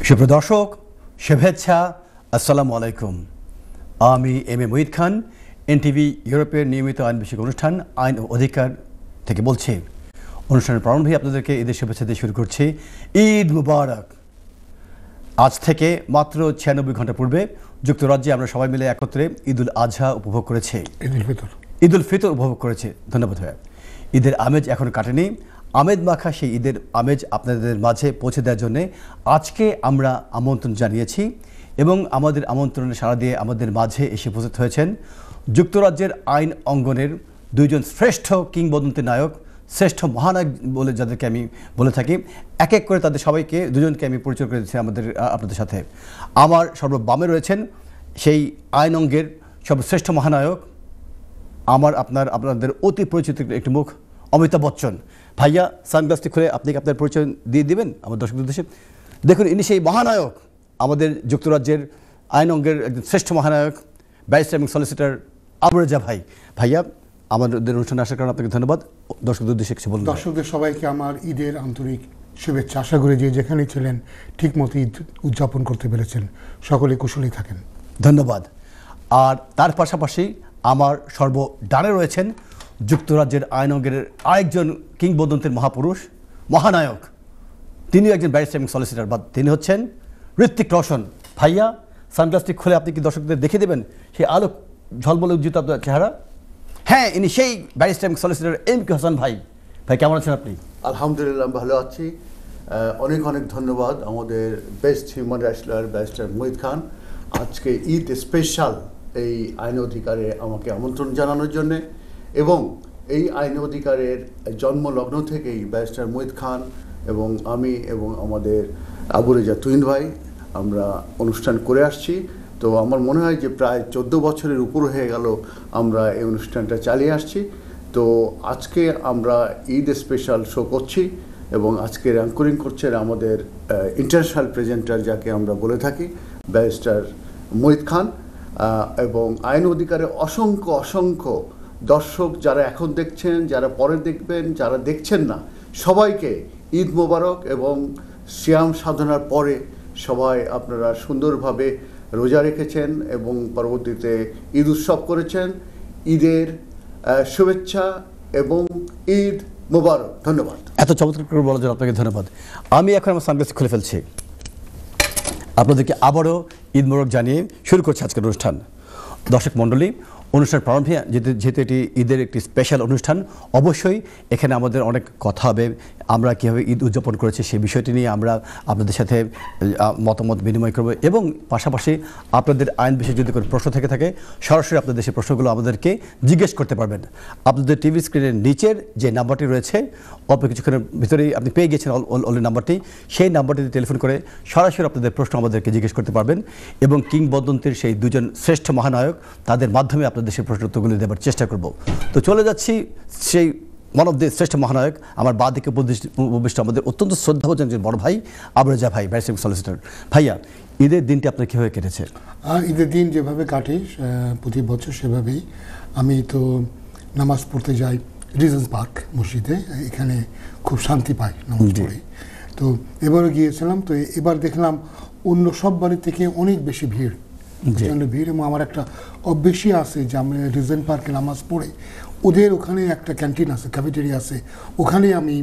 সুপ্রিয় দর্শক, শুভেচ্ছা, আসসালামু আলাইকুম। আমি M A Muhith Khan, NTV ইউরোপের নিয়মিত আইন বিষয়ক অনুষ্ঠান আইন ও অধিকার থেকে বলছি। অনুষ্ঠানের প্রারম্ভে আপনাদেরকে ঈদের শুভেচ্ছা দিয়ে শুরু করছি। ঈদ মুবারক। আজ থেকে মাত্র 96 ঘন্টা পূর্বে যুক্তরাজ্যে আমরা সবাই মিলে একত্রে ঈদুল আজহা উপভোগ করেছি, ঈদুল ফিতর উপভোগ করেছি। ধন্যবাদ ভাইয়া। ঈদের আমেজ এখনো কাটেনি। আমেজ মাখা সেই ঈদের আমেজ আপনাদের মাঝে পৌঁছে দেওয়ার জন্য আজকে আমরা আমন্ত্রণ জানিয়েছি এবং আমাদের আমন্ত্রণে সাড়া দিয়ে আমাদের মাঝে এসে উপস্থিত হয়েছেন যুক্তরাজ্যের আইন অঙ্গনের দুইজন শ্রেষ্ঠ কিংবদন্তি নায়ক, শ্রেষ্ঠ মহানায়ক বলে যাদেরকে আমি বলে থাকি। এক এক করে তাদের সবাইকে, দুজনকে আমি পরিচয় করে দিচ্ছি আপনাদের সাথে। আমার সর্ববামে রয়েছেন সেই আইন অঙ্গের সর্বশ্রেষ্ঠ মহানায়ক, আপনাদের অতি পরিচিত একটি মুখ, অমিতাভ বচ্চন। ভাইয়া, সানগ্লাসটি খুলে আপনি আপনার পরিচয় দিয়ে দিবেন আমার দর্শকদের উদ্দেশ্যে। দেখুন, ইনি সেই মহানায়ক, আমাদের যুক্তরাজ্যের আইন অঙ্গের একজন শ্রেষ্ঠ মহানায়ক, ব্যারিস্টার এবং সলিসিটর আবু রেজা ভাই। ভাইয়া, আমাদের অনুষ্ঠানে আসার কারণে আপনাকে ধন্যবাদ। দর্শকদের উদ্দেশ্যে কিছু বলুন। দর্শকদের সবাইকে আমার ঈদের আন্তরিক শুভেচ্ছা। আশা করি যে যেখানেই ছিলেন ঠিকমতো ঈদ উদযাপন করতে পেরেছেন, সকলে কুশলী থাকেন। ধন্যবাদ। আর তার পাশাপাশি আমার সর্বডানে রয়েছেন যুক্তরাজ্যের আইন অঙ্গের আরেকজন কিংবদন্তির মহাপুরুষ, মহানায়ক। তিনিও একজন ব্যারিস্টার এবং সলিসিটর, বা তিনি হচ্ছেন ঋত্বিক রোশন। ভাইয়া, সানগ্লাসটি খুলে আপনি কি দর্শকদের দেখে দেবেন সেই আলোক ঝলমলে উজ্জ্বল আপনার চেহারা? হ্যাঁ, ইনি সেই ব্যারিস্টার এবং সলিসিটর এম.কে হাসান ভাই। ভাই, কেমন আছেন আপনি? আলহামদুলিল্লাহ, ভালো আছি। অনেক অনেক ধন্যবাদ আমাদের best human rights lawyer barrister Muhit Khan, আজকে ঈদ স্পেশাল এই আইন অধিকারে আমাকে আমন্ত্রণ জানানোর জন্যে। এবং এই আইন অধিকারের জন্মলগ্ন থেকেই ব্যারিস্টার মুহিত খান এবং আমি এবং আমাদের আবু রেজা তুহিন ভাই আমরা অনুষ্ঠান করে আসছি। তো আমার মনে হয় যে প্রায় 14 বছরের উপর হয়ে গেল আমরা এই অনুষ্ঠানটা চালিয়ে আসছি। তো আজকে আমরা ঈদ স্পেশাল শো করছি এবং আজকের অ্যাঙ্করিং করছেন আমাদের ইন্টারন্যাশনাল প্রেজেন্টার, যাকে আমরা বলে থাকি ব্যারিস্টার মুহিত খান। এবং আইন অধিকারে অসংখ্য অসংখ্য দর্শক যারা এখন দেখছেন, যারা পরে দেখবেন, যারা দেখছেন না, সবাইকে ঈদ মোবারক। এবং সিয়াম সাধনার পরে সবাই আপনারা সুন্দরভাবে রোজা রেখেছেন এবং পরবর্তীতে ঈদ উৎসব করেছেন। ঈদের শুভেচ্ছা এবং ঈদ মোবারক। ধন্যবাদ। এত চমৎকার করে বলার জন্য আপনাকে ধন্যবাদ। আমি এখন আমার সানগ্লাস খুলে ফেলছি। আপনাদেরকে আবারও ঈদ মোবারক জানিয়ে শুরু করছি আজকের অনুষ্ঠান। দর্শক মণ্ডলী, অনুষ্ঠান প্রারম্ভে যেহেতু এটি ঈদের একটি স্পেশাল অনুষ্ঠান, অবশ্যই এখানে আমাদের অনেক কথা হবে। আমরা কীভাবে ঈদ উদযাপন করেছি সেই বিষয়টি নিয়ে আমরা আপনাদের সাথে মতামত বিনিময় করব এবং পাশাপাশি আপনাদের আইন বিষয়ে যদি কোনো প্রশ্ন থেকে থাকে সরাসরি আপনাদের সেই প্রশ্নগুলো আমাদেরকে জিজ্ঞেস করতে পারবেন। আপনাদের টিভি স্ক্রিনের নিচের যে নাম্বারটি রয়েছে, অল্প কিছুক্ষণের ভিতরেই আপনি পেয়ে গেছেন অলরেডি নাম্বারটি, সেই নাম্বারটিতে টেলিফোন করে সরাসরি আপনাদের প্রশ্ন আমাদেরকে জিজ্ঞেস করতে পারবেন এবং কিংবদন্তির সেই দুজন শ্রেষ্ঠ মহানায়ক, তাদের মাধ্যমে আপনাদের সেই প্রশ্ন উত্তরগুলি দেওয়ার চেষ্টা করব। তো চলে যাচ্ছি সেই ওয়ান অফ দ্য শ্রেষ্ঠ মহানায়ক, আমার বাঁ দিকে উপবিষ্ট আমাদের অত্যন্ত শ্রদ্ধাভাজন একজন বড় ভাই আবু রেজা ভাই, ব্যারিস্টার এবং সলিসিটর। ভাইয়া, ঈদের দিনটি আপনার কীভাবে কেটেছে? ঈদের দিন যেভাবে কাটে প্রতি বছর সেভাবেই। আমি তো নামাজ পড়তে যাই রিজেন্স পার্ক মসজিদে, এখানে খুব শান্তি পাই নামাজ পড়ে। তো এবারও গিয়েছিলাম। তো এবার দেখলাম অন্য সব বাড়ি থেকে অনেক বেশি ভিড়, ভিড়। এবং আমার একটা অভ্যেসই আছে যে আমি রিজেন্ট পার্কে নামাজ পড়ে ওদের ওখানে একটা ক্যান্টিন আছে, ক্যাফেটেরিয়া আছে, ওখানে আমি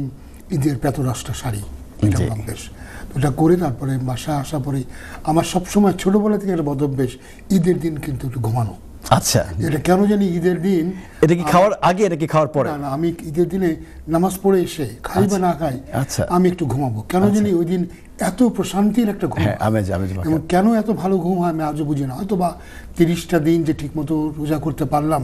ঈদের প্যাতরাসটা সারি। এটা অভ্যেস। তো এটা করে তারপরে বাসায় আসা পরে আমার সবসময় ছোটোবেলা থেকে একটা বদ অভ্যেস, ঈদের দিন কিন্তু একটু ঘুমানো। আচ্ছা, এটা কেন জানি ঈদের দিন, এটা কি খাওয়ার আগে নাকি খাওয়ার পরে? না, আমি ঈদের দিনে নামাজ পড়ে এসে খাই বা না খাই আমি একটু ঘুমাবো। কেন জানি ওই দিন এত প্রশান্তির একটা ঘুম, এবং কেন এত ভালো ঘুম হয় আমি আজও বুঝি না। হয়তো বা 30টা দিন যে ঠিক মতো রোজা করতে পারলাম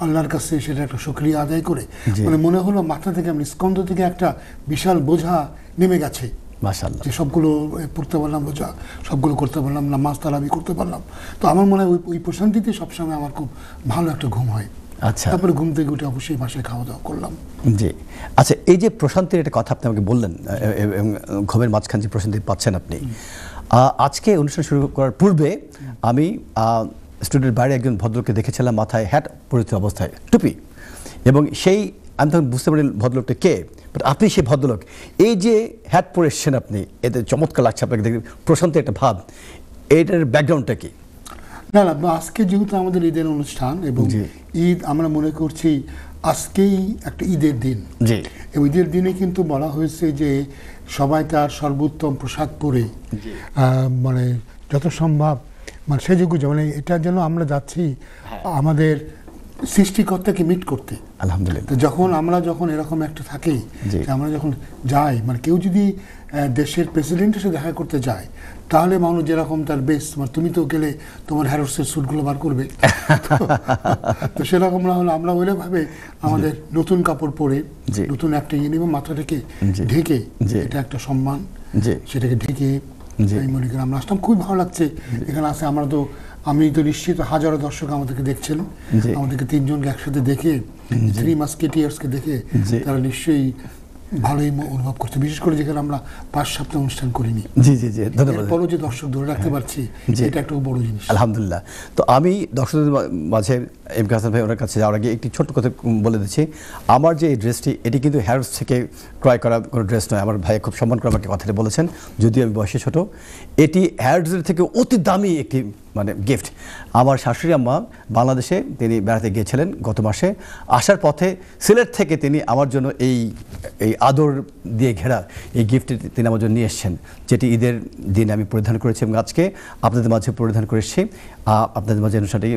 আল্লাহর কাছে, সেটা একটা শুকরিয়া আদায় করে মানে মনে হলো মাথা থেকে, আমি স্কন্ধ থেকে একটা বিশাল বোঝা নেমে গেছে। মাশাআল্লাহ, যে সবগুলো পড়তে পারলাম, রোজা সবগুলো করতে পারলাম, নামাজ তারাবি করতে পারলাম। তো আমার মনে হয় ওই প্রশান্তিতে সবসময় আমার খুব ভালো একটা ঘুম হয়। আচ্ছা, তারপরে ঘুম থেকে উঠে অবশ্যই বাসায় খাওয়া দাওয়া করলাম। জি, আচ্ছা, এই যে প্রশান্তির একটা কথা আপনি আমাকে বললেন, ঘুমের মাঝখান যে প্রশান্তি পাচ্ছেন আপনি, আজকে অনুষ্ঠান শুরু করার পূর্বে আমি স্টুডিওর বাইরে একজন ভদ্রকে দেখেছিলাম মাথায় হ্যাট পরিচিত অবস্থায়, টুপি, এবং সেই আমি তখন বুঝতে পারি ভদ্রলোকটা কে, বাট আপনি সেই ভদ্রলোক, এই যে হ্যাট পরে এসছেন আপনি, এতে চমৎকার লাগছে আপনাকে দেখে, প্রশান্ত একটা ভাব, এইটার ব্যাকগ্রাউন্ডটা কি? না না, আজকে যেহেতু আমাদের ঈদের অনুষ্ঠান এবং ঈদ আমরা মনে করছি আজকেই একটা ঈদের দিন, জি, এবং ঈদের দিনে কিন্তু বলা হয়েছে যে সবাই তার সর্বোত্তম পোশাক পরে মানে যত সম্ভব মানে সেজেগুজে, মানে এটা যেন আমরা যাচ্ছি আমাদের সৃষ্টিকর্তাকে মিট করতে। আলহামদুলিল্লাহ। তো আমরা যখন এরকম একটা থাকি, আমরা যখন যাই, মানে কেউ যদি দেশের প্রেসিডেন্টের সাথে দেখা করতে যায়, তাহলে মানুষ যেরকম তার বেস্ট, মানে তুমি তো গেলে তোমার হ্যারোসের স্যুটগুলো বার করবে, তো সেরকম না হলে আমরা ওইভাবে আমাদের নতুন কাপড় পরে নতুন একটা ইয়ে নেব, মাথাটাকে ঢেকে, এটা একটা সম্মান, সেটাকে ঢেকে আমি মনে করি আমরা আসলাম। খুবই ভালো লাগছে এখানে আসে। আমি তো নিশ্চিত হাজারো দর্শক আমাদেরকে দেখছেন, আমাদেরকে তিনজনকে একসাথে দেখে, থ্রি মাস্কেটিয়ার্সকে দেখে তারা নিশ্চয়ই ভালোই অনুভব করছে, বিশেষ করে যেখানে আমরা 5 সপ্তাহ অনুষ্ঠান করিনি। জি জি জি, ধন্যবাদ। এরপরও যে দর্শক ধরে রাখতে পারছি, এটা একটা বড় জিনিস, আলহামদুলিল্লাহ। তো আমি দর্শকদের মাঝে এম কে হাসান ভাই ওনার কাছে যাওয়ার আগে একটি ছোট্ট কথা বলে দিচ্ছি। আমার যে এই ড্রেসটি, এটি কিন্তু হ্যারোস থেকে ক্রয় করা কোনো ড্রেস নয়। আমার ভাই খুব সম্মান করে আমাকে কথাটা বলেছেন, যদিও আমি বয়সে ছোট। এটি হ্যারোসের থেকে অতি দামি একটি মানে গিফট। আমার শাশুড়ি আম্মা বাংলাদেশে তিনি বেড়াতে গিয়েছিলেন গত মাসে, আসার পথে সিলেট থেকে তিনি আমার জন্য এই আদর দিয়ে ঘেরা এই গিফটটি তিনি আমার জন্য নিয়ে এসেছেন, যেটি ঈদের দিন আমি পরিধান করেছি এবং আজকে আপনাদের মাঝে পরিধান করে এসেছি আপনাদের মাঝে অনুষ্ঠানটি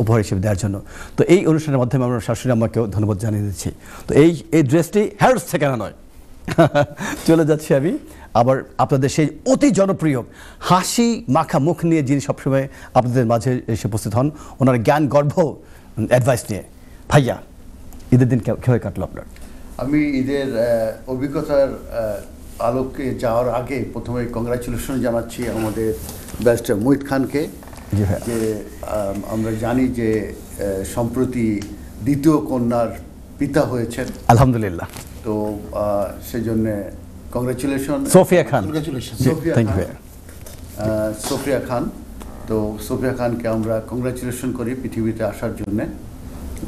উপহার হিসেবে দেওয়ার জন্য। তো এই অনুষ্ঠানের মাধ্যমে আমরা শাশুড়ি আম্মাকেও ধন্যবাদ জানিয়ে দিচ্ছি। তো এই ড্রেসটি হ্যারোস থেকে আনা নয়। চলে যাচ্ছি আমি আবার আপনাদের সেই অতি জনপ্রিয় হাসি মাখা মুখ নিয়ে, যিনি সবসময় আপনাদের মাঝে এসে উপস্থিত হন ওনার জ্ঞান গর্ভ অ্যাডভাইস নিয়ে। ভাইয়া, ঈদের দিন কীভাবে কাটলো আপনার? আমি ঈদের অভিজ্ঞতার আলোকে যাওয়ার আগে প্রথমে কংগ্রাচুলেশন জানাচ্ছি আমাদের ব্যারিস্টার মুহিত খানকে, যে আমরা জানি যে সম্প্রতি দ্বিতীয় কন্যার পিতা হয়েছেন, আলহামদুলিল্লাহ। তো সেজন্য কংগ্রাচুলেশন সোফিয়া খান। সোফিয়া খান, তো সোফিয়া খানকে আমরা কংগ্রাচুলেশন করি পৃথিবীতে আসার জন্য,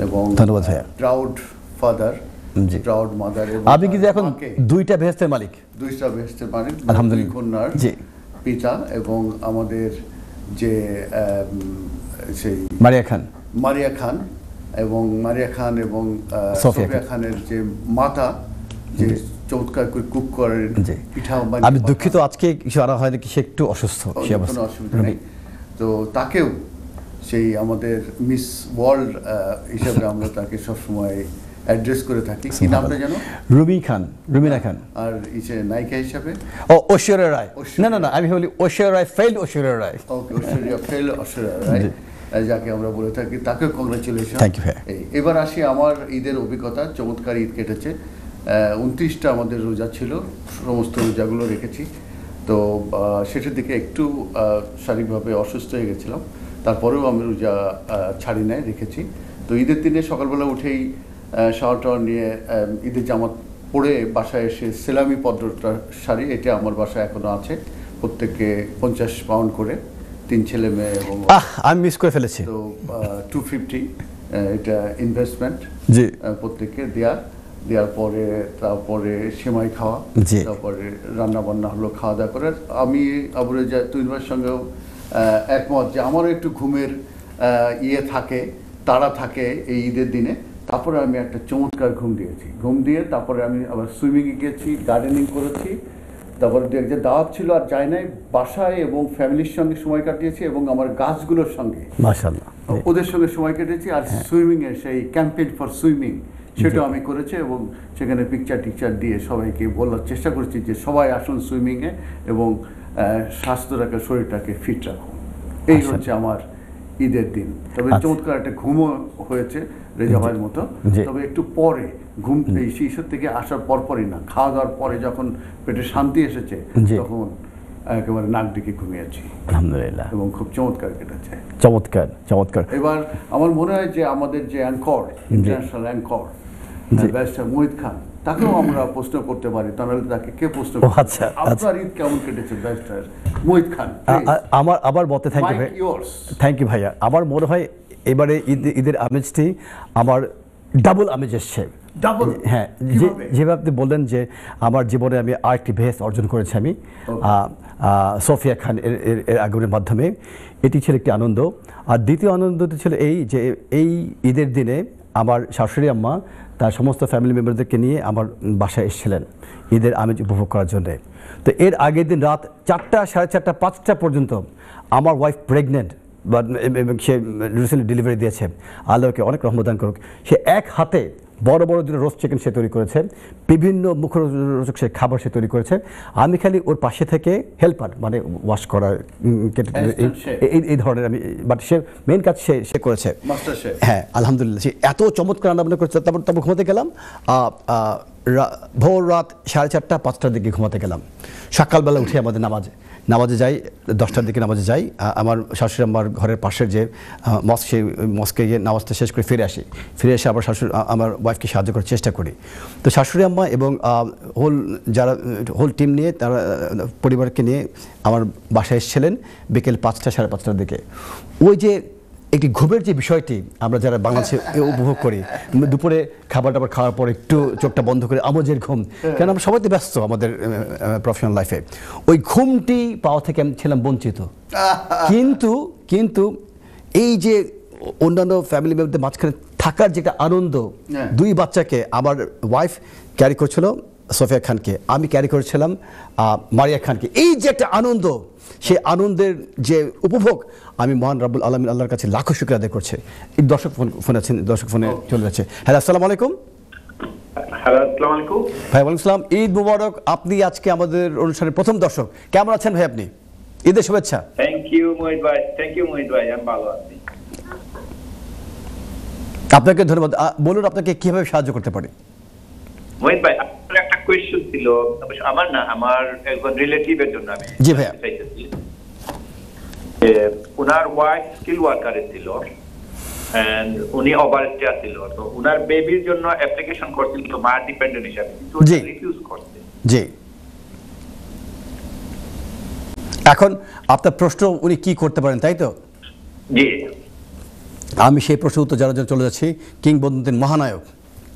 এবং ধন্যবাদ ভাইয়া। Proud father, proud mother. আপনি কিন্তু এখন দুইটা বেহেশতের মালিক, আলহামদুলিল্লাহ, কন্যার পিতা, এবং আমাদের যে সেই মারিয়া খান এবং সোফিয়া খানের যে মাতা, যে চমৎকার করে কুক করেন পিঠাও। আমি দুঃখিত, আজকে কিছু আনা হয়নি, সে একটু অসুস্থ, কোনো অসুবিধা নেই। তো তাকেও সেই আমাদের মিস ওয়ার্ল্ড হিসাবে আমরা তাকে সবসময় অ্যাড্রেস করে থাকি। কি নামটা জানো? রুমিনা খান। আর ইসে নায়িকা হিসাবে ঐশ্বরিয়া রায়। না, আমি বলি ঐশ্বরিয়া রায় ফেইল্ড ঐশ্বরিয়া রায়। ওকে, ঐশ্বরিয়া রায়, যাকে আমরা বলে থাকি, তাকেও কংগ্রাচুলেশন। এবার আসি আমার ঈদের অভিজ্ঞতা। চমৎকার ঈদ কেটেছে। 29টা আমাদের রোজা ছিল, সমস্ত রোজাগুলো রেখেছি। তো সেটার দিকে একটু শারীরিকভাবে অসুস্থ হয়ে গেছিলাম, তারপরেও আমি রোজা ছাড়ি নাই, রেখেছি। তো ঈদের দিনে সকালবেলা উঠেই শাওয়ার টাওয়ার নিয়ে ঈদের জামাত পরে বাসায় এসে সেলামি পদ্মটা শাড়ি, এটা আমার বাসায় এখনো আছে, প্রত্যেককে 50 পাউন্ড করে, 3 ছেলে মেয়ে, এবং আমি মিস করে ফেলেছি। তো 250 এটা ইনভেস্টমেন্ট প্রত্যেককে দেওয়ার পরে তারপরে সেমাই খাওয়া, তারপরে রান্না বান্না হলো, খাওয়া দাওয়া করে আমি আবুরে তুইনবার সঙ্গেও একমত যে আমারও একটু ঘুমের তাড়া থাকে এই ঈদের দিনে। তারপরে আমি একটা চমৎকার ঘুম দিয়ে তারপরে আমি আবার সুইমিংয়ে গিয়েছি, গার্ডেনিং করেছি, তারপরে দু একটা দাওয়াত ছিল আর যাই নাই, বাসায় এবং ফ্যামিলির সঙ্গে সময় কাটিয়েছি, এবং আমার গাছগুলোর সঙ্গে মাশাআল্লাহ ওদের সঙ্গে সময় কেটেছি। আর সুইমিংয়ের সেই ক্যাম্পেইন ফর সুইমিং সেটাও আমি করেছি, এবং সেখানে পিকচার দিয়ে সবাইকে বলার চেষ্টা করেছি যে সবাই আসুন সুইমিংয়ে, এবং স্বাস্থ্য রাখা, শরীরটাকে ফিট রাখুন। এই হচ্ছে আমার ঈদের দিন। তবে চমৎকার একটা ঘুমও হয়েছে রেজা ভাইয়ের মতো। তবে একটু পরে ঘুম, এই শিশু থেকে আসার পরপরই না, খাওয়া দাওয়ার পরে যখন পেটে শান্তি এসেছে, তখন একেবারে নাক ডেকে ঘুমিয়েছি, আলহামদুলিল্লাহ, এবং খুব চমৎকার কেটেছে। চমৎকার। এবার আমার মনে হয় যে আমাদের যে anchor, international anchor barrister Muhit Khan, তাকেও আমরা প্রশ্ন করতে পারি, তাহলে তাকে কে প্রশ্ন করবে? আচ্ছা, আপনার ঈদ কেমন কেটেছে ব্যারিস্টার মুহিত খান? আমার মতে থ্যাংক ইউ ভাইয়া। আমার মনে হয় এবারে ঈদের আমেজটি আমার ডাবল আমেজ এসছে। ডাবল? হ্যাঁ, যেভাবে আপনি বললেন যে আমার জীবনে আমি আরেকটি ভেস অর্জন করেছি আমি সোফিয়া খান এর আগমনের মাধ্যমে, এটি ছিল একটি আনন্দ। আর দ্বিতীয় আনন্দটি ছিল এই যে এই ঈদের দিনে আমার শাশুড়ি আম্মা তার সমস্ত ফ্যামিলি মেম্বারদেরকে নিয়ে আমার বাসায় এসেছিলেন ঈদের আমেজ উপভোগ করার জন্যে। তো এর আগের দিন রাত 4টা, 4:30, 5টা পর্যন্ত আমার ওয়াইফ প্রেগনেন্ট, এবং সে রিসেন্টলি ডেলিভারি দিয়েছে, আল্লাহকে অনেক রহমদান করুক। সে এক হাতে বড় বড় দিনের রোস্ট চিকেন সে তৈরি করেছে, বিভিন্ন মুখরোচক সে খাবার সে তৈরি করেছে। আমি খালি ওর পাশে থেকে হেল্পার, মানে ওয়াশ করা, এই ধরনের আমি, বাট সে মেইন কাজ সে করেছে। হ্যাঁ, আলহামদুলিল্লাহ, সে এত চমৎকার রান্নাবান্না করেছে। তারপর ঘুমাতে গেলাম ভোর রাত 4:30, 5টার দিকে ঘুমাতে গেলাম। সকালবেলা উঠে আমাদের নামাজে যাই, 10টার দিকে নামাজে যাই। আমার শাশুড়ি আমার ঘরের পাশের যে মস্কে গিয়ে নামাজটা শেষ করে ফিরে এসে আবার আমার ওয়াইফকে সাহায্য করার চেষ্টা করি। তো শাশুড়ি আম্মা এবং হোল টিম নিয়ে, তারা পরিবারকে নিয়ে আমার বাসায় এসেছিলেন বিকেল 5টা, 5:30টার দিকে। ওই যে একটি ঘুমের যে বিষয়টি আমরা যারা বাংলাদেশে উপভোগ করি, দুপুরে খাবার টাবার খাওয়ার পর একটু চোখটা বন্ধ করে আমোজের ঘুম, কেন আমরা সবাই তো ব্যস্ত আমাদের প্রফেশনাল লাইফে, ওই ঘুমটি পাওয়া থেকে আমি ছিলাম বঞ্চিত। কিন্তু এই যে অন্যান্য ফ্যামিলি মেম্বারদের মাঝখানে থাকার যে একটা আনন্দ, 2 বাচ্চাকে আমার ওয়াইফ ক্যারি করছিল সোফিয়া খানকে, আমি ক্যারি করেছিলাম মারিয়া খানকে, এই যে একটা আনন্দ, সেই আনন্দের যে উপভোগ, আমি মহান রাব্বুল আলামিন আল্লাহর কাছে লাখো শুকরিয়া আদায় করছি। এই দর্শক ফোন আছেন, দর্শক ফোনে চলে যাচ্ছে। হ্যালো, আসসালামু আলাইকুম। হ্যালো, আসসালামু আলাইকুম ভাই। ওয়ালাইকুম আসসালাম, ঈদ মুবারক। আপনি আজকে আমাদের অনুষ্ঠানের প্রথম দর্শক, কেমন আছেন ভাই আপনি? ঈদের শুভেচ্ছা। থ্যাংক ইউ মোহিত ভাই, আমি ভালো আছি। আপনাকে ধন্যবাদ। বলুন, আপনাকে কিভাবে সাহায্য করতে পারি? মোহিত ভাই, আপনার একটা কোয়েশ্চেন ছিল, আমার না, আমার একজন রিলেটিভের জন্য আমি। জি ভাইয়া। ওনার ওয়াইফ স্কিল ওয়ার্কারে ছিল, এন্ড উনি ওভারস্টেয়ার ছিল। তো ওনার বেবির জন্য অ্যাপ্লিকেশন করছিল মা ডিপেন্ডেন্ট হিসাবে, কিন্তু রিফিউজ করছে। জি, এখন আপনার প্রশ্ন উনি কি করতে পারেন, তাই তো? জি, আমি সেই প্রশ্ন উত্তর জানার জন্য চলে যাচ্ছি কিংবদন্তির মহানায়ক,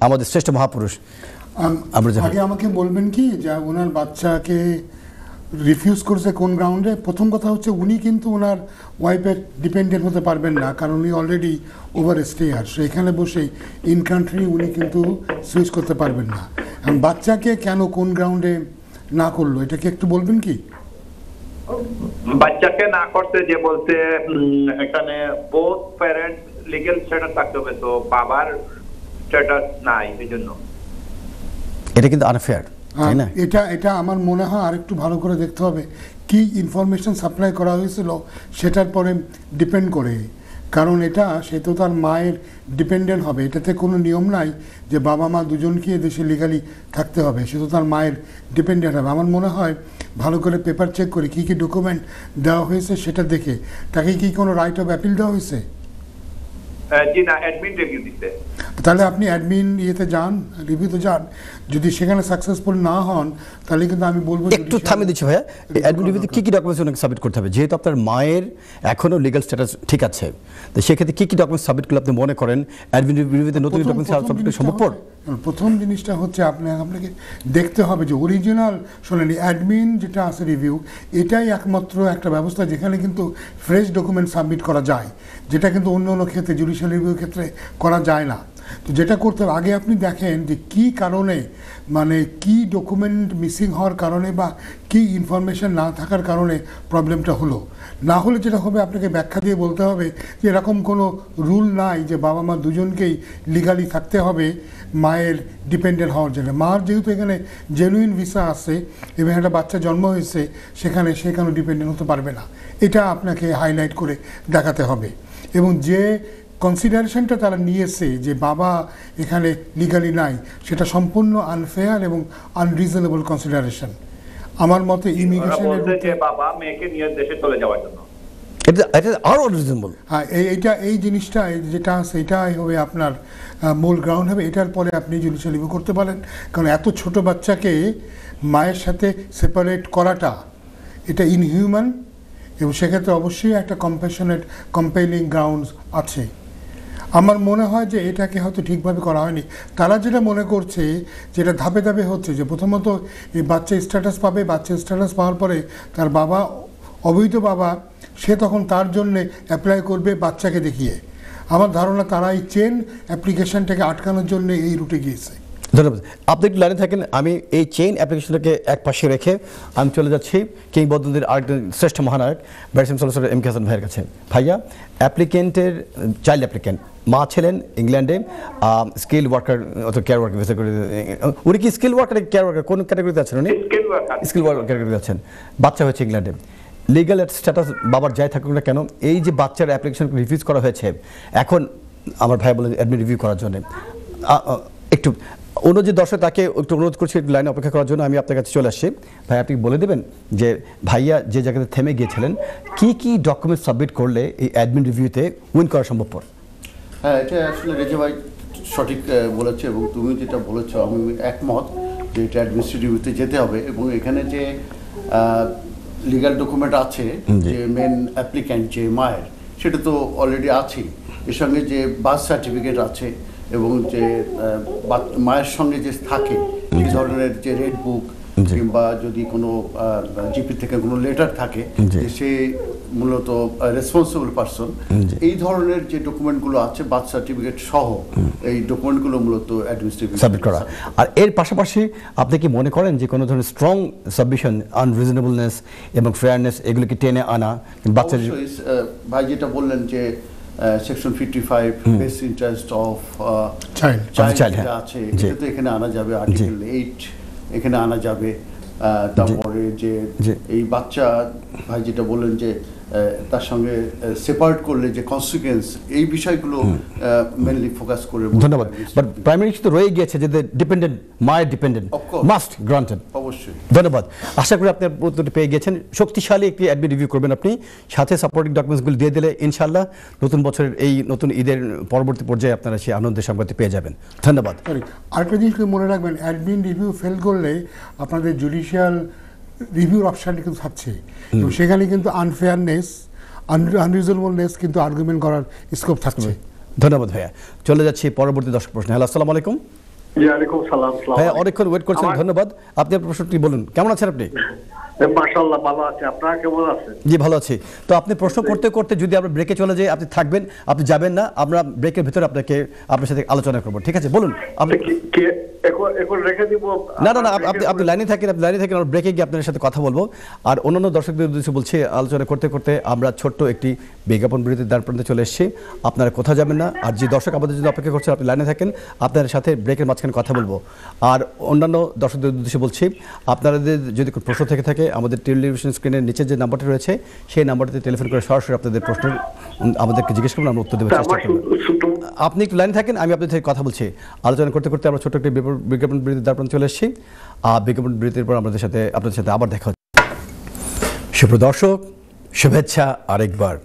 আমাদের শ্রেষ্ঠ মহাপুরুষ। আগে আমাকে বলবেন কি যে ওনার বাচ্চাকে রিফিউজ করছে কোন গ্রাউন্ডে? প্রথম কথা হচ্ছে, উনি কিন্তু ওনার ওয়াইফের ডিপেন্ডেন্ট হতে পারবেন না, কারণ উনি অলরেডি ওভার স্টেয়ার। সো এখানে বসে ইন কান্ট্রি উনি কিন্তু সুইচ করতে পারবেন না। বাচ্চাকে কেন কোন গ্রাউন্ডে না করলো, এটা কি একটু বলবেন কি? বাচ্চাকে না করতে যে বলতে, এখানে বোথ প্যারেন্ট লিগ্যাল স্ট্যাটাস থাকতে হবে, তো বাবার স্ট্যাটাস নাই, এই জন্য। এটা কিন্তু আনফেয়ার, তাই না? এটা আমার মনে হয় আরেকটু ভালো করে দেখতে হবে, কি ইনফরমেশন সাপ্লাই করা হয়েছিল সেটার পরে ডিপেন্ড করে। কারণ সে তো তার মায়ের ডিপেন্ডেন্ট হবে, এটাতে কোনো নিয়ম নাই যে বাবা মা দুজনকে দেশে লিগালি থাকতে হবে, সে তো তার মায়ের ডিপেন্ডেন্ট হবে। আমার মনে হয় ভালো করে পেপার চেক করে কী কী ডকুমেন্ট দেওয়া হয়েছে সেটা দেখে, তাকে কি কোনো রাইট অফ অ্যাপিল দেওয়া হয়েছে? জি না, অ্যাডমিন রিভিউ দিতে। তাহলে আপনি অ্যাডমিন রিভিউতে যান। যদি সেখানে সাকসেসফুল না হন, তাহলে কিন্তু আমি বলবো, একটু থামিয়ে দিচ্ছি ভাইয়া, অ্যাডমিন রিভিউতে কী কী ডকুমেন্টস ওনাকে সাবমিট করতে হবে? যেহেতু আপনার মায়ের এখনও লিগাল স্ট্যাটাস ঠিক আছে, তো সেক্ষেত্রে কী কী ডকুমেন্টস সাবমিট করলে আপনি মনে করেন অ্যাডমিন রিভিউতে নতুন ডকুমেন্টস সাবমিট করা সম্ভবপর? প্রথম জিনিসটা হচ্ছে আপনাকে দেখতে হবে যে অরিজিনাল, শোনেন, অ্যাডমিন যেটা আছে রিভিউ, এটাই একমাত্র একটা ব্যবস্থা যেখানে কিন্তু ফ্রেশ ডকুমেন্ট সাবমিট করা যায়, যেটা কিন্তু অন্য ক্ষেত্রে জুডিশিয়াল রিভিউর ক্ষেত্রে করা যায় না। তো যেটা করতে হবে, আগে আপনি দেখেন যে কী কারণে, মানে কি ডকুমেন্ট মিসিং হওয়ার কারণে বা কি ইনফরমেশন না থাকার কারণে প্রবলেমটা হলো। না হলে যেটা হবে, আপনাকে ব্যাখ্যা দিয়ে বলতে হবে যে এরকম কোনো রুল নাই যে বাবা মা দুজনকেই লিগালি থাকতে হবে মায়ের ডিপেন্ডেন্ট হওয়ার জন্য। মার যেহেতু এখানে জেনুইন ভিসা আছে এবং একটা বাচ্চা জন্ম হয়েছে, সেখানে সে কেন ডিপেন্ডেন্ট হতে পারবে না, এটা আপনাকে হাইলাইট করে দেখাতে হবে। এবং যে কনসিডারেশনটা তারা নিয়েছে যে বাবা এখানে লিগালি নাই, সেটা সম্পূর্ণ আনফেয়ার এবং আনরিজনেবল কনসিডারেশন আমার মতে। ইমিগ্রেশনের বাবা মেয়েকে নিয়ে দেশে চলে যাওয়ার জন্য এই জিনিসটা যেটা আছে, এটাই হবে আপনার মূল গ্রাউন্ড হবে। এটার পরে আপনি জুডিশিয়াল রিভিউ করতে পারেন, কারণ এত ছোট বাচ্চাকে মায়ের সাথে সেপারেট করাটা এটা ইনহিউম্যান, এবং সেক্ষেত্রে অবশ্যই একটা কম্পেলিং গ্রাউন্ডস আছে। আমার মনে হয় যে এটাকে হয়তো ঠিকভাবে করা হয়নি। তারা যেটা মনে করছে যেটা ধাপে ধাপে হচ্ছে, যে প্রথমত এই বাচ্চা স্ট্যাটাস পাবে, বাচ্চা স্ট্যাটাস পাওয়ার পরে তার বাবা, অবৈধ বাবা, সে তখন তার জন্যে অ্যাপ্লাই করবে বাচ্চাকে দেখিয়ে। আমার ধারণা তারা এই চেন অ্যাপ্লিকেশনটাকে আটকানোর জন্য এই রুটে গিয়েছে। ধন্যবাদ। আপনি একটু লাইনে থাকেন, আমি এই চেইন অ্যাপ্লিকেশনটাকে এক পাশে রেখে আমি চলে যাচ্ছি কিংবদন্তির আরেকজন শ্রেষ্ঠ মহানায়ক barrister solicitor M K Hasan ভাইয়ের কাছে। ভাইয়া, অ্যাপ্লিকেন্টের চাইল্ড অ্যাপ্লিকেন্ট মা ছিলেন ইংল্যান্ডে, স্কিল ওয়ার্কার অথবা কেয়ার ওয়ার্কার ভিসা করে। উনি কি স্কিল ওয়ার্কার, কেয়ার ওয়ার্কার, কোন ক্যাটাগরিতে আছেন উনি? স্কিল ওয়ার্কার ক্যাটাগরিতে আছেন। বাচ্চা হয়েছে ইংল্যান্ডে, লিগ্যাল স্ট্যাটাস বাবার যাই থাকুক না কেন, এই যে বাচ্চার অ্যাপ্লিকেশন রিফিউজ করা হয়েছে, এখন আমার ভাই বলে অ্যাডমিট রিভিউ করার জন্য একটু অন্য যে দর্শক তাকে একটু অনুরোধ করছি একটু লাইনে অপেক্ষা করার জন্য। আমি আপনার কাছে চলে আসছি। ভাই, আপনি বলে দেবেন যে ভাইয়া যে জায়গাতে থেমে গিয়েছিলেন, কি কি ডকুমেন্ট সাবমিট করলে এই অ্যাডমিট রিভিউতে উইন করা সম্ভবপর? হ্যাঁ, এটা আসলে রেজা ভাই সঠিক বলেছে, এবং তুমি যেটা বলেছো আমি একমত যে এটা অ্যাডমিনিস্ট্রেটিভতে যেতে হবে। এবং এখানে যে লিগাল ডকুমেন্ট আছে, যে মেন অ্যাপ্লিক্যান্ট যে মায়ের, সেটা তো অলরেডি আছেই। এর সঙ্গে যে বার্থ সার্টিফিকেট আছে, এবং যে মায়ের সঙ্গে যে থাকে এই ধরনের যে রেড বুক, কিংবা যদি কোনো জিপি থেকে কোনো লেটার থাকে যে সে মূলত রেসপন্সিবল পারসন, এই ধরনের যে ডকুমেন্টগুলো আছে বার্থ সার্টিফিকেট সহ, এই ডকুমেন্টগুলো মূলত অ্যাডমিনিস্ট্রেটিভ সাবমিট করা। আর এর পাশাপাশি আপনি কি মনে করেন যে কোনো ধরনের স্ট্রং সাবমিশন, আনরিজনেবলনেস এবং ফেয়ারনেস, এগুলো কি টেনে আনা বাচ্চার? ভাই যেটা বললেন যে section 55 best interest of child আছে, এটা তো এখানে আনা যাবে। আর্টিকেল 8 এখানে আনা যাবে। তারপরে যে এই বাচ্চা ভাই যেটা বললেন যে তার সঙ্গে সেপারেট করলে যে কনসিকুয়েন্স, এই বিষয়গুলো মেনলি ফোকাস করে। ধন্যবাদ। বাট প্রাইমারি তো রয়ে গিয়েছে যে ডিপেন্ডেন্ট, মায়ের ডিপেন্ডেন্ট মাস্ট গ্রান্টেড। অবশ্যই। ধন্যবাদ। আশা করি আপনি উত্তরটি পেয়ে গেছেন। শক্তিশালী একটি অ্যাডমিট রিভিউ করবেন আপনি, সাথে সাপোর্টিং ডকুমেন্টসগুলো দিয়ে দিলে ইনশাআল্লাহ নতুন বছরের এই নতুন ঈদের পরবর্তী পর্যায়ে আপনারা সেই আনন্দের সংবাদটি পেয়ে যাবেন। ধন্যবাদ। আরেকটা জিনিস মনে রাখবেন, অ্যাডমিন রিভিউ ফেল করলে আপনাদের জুডিশিয়াল রিভিউর অপশানটি কিন্তু থাকছে, এবং সেখানে কিন্তু আনফেয়ারনেস, আনরিজনেবলনেস কিন্তু আর্গুমেন্ট করার স্কোপ থাকছে। ধন্যবাদ ভাইয়া। চলে যাচ্ছি পরবর্তী দর্শক প্রশ্ন। হ্যালো, আসসালামু আলাইকুম। ওয়ালাইকুম সালাম। ভাইয়া অনেকক্ষণ ওয়েট করছেন, ধন্যবাদ। আপনি আপনার প্রশ্নটি বলুন, কেমন আছেন আপনি? মাশাআল্লাহ ভালো আছি, আপনারা কেমন আছেন? জি ভালো আছি। তো আপনি প্রশ্ন করতে করতে যদি আমরা ব্রেকে চলে যাই, আপনি থাকবেন, আপনি যাবেন না, আমরা ব্রেকের ভিতরে আপনার সাথে আলোচনা করব, ঠিক আছে? বলুন। আপনি এখন রেখে দিব? না না না, আপনি লাইনে থাকেন, আমরা ব্রেকে গিয়ে আপনার সাথে কথা বলবো। আর অন্যান্য দর্শকদের উদ্দেশ্যে বলছি, আলোচনা করতে করতে আমরা ছোট্ট একটি বিজ্ঞাপন বিরতির দ্বার প্রান্তে চলে এসেছি। আপনারা কোথাও যাবেন না। আর যে দর্শক আমাদের যদি অপেক্ষা করছেন, আপনি লাইনে থাকেন, আপনার সাথে ব্রেকের মাঝখানে কথা বলবো। আর অন্যান্য দর্শকদের উদ্দেশ্যে বলছি, আপনাদের যদি কোনো প্রশ্ন থেকে থাকে, আমাদের টেলিভিশন স্ক্রিনের নিচে যে নাম্বারটি রয়েছে সেই নাম্বারটিতে টেলিফোন করে সরাসরি আপনাদের প্রশ্ন আমাদেরকে জিজ্ঞেস করুন, আমরা উত্তর দেওয়ার চেষ্টা করব। আপনি একটু লাইনে থাকেন, আমি আপনাদের সাথে কথা বলছি। আলোচনা করতে করতে আমরা ছোট্ট একটি বিজ্ঞাপন বিরতির দ্বার প্রান্তে চলে এসেছি। বিজ্ঞাপন বিরতির পর আপনাদের সাথে আবার দেখা হচ্ছে। সুপ্রদর্শক, শুভেচ্ছা আরেকবার।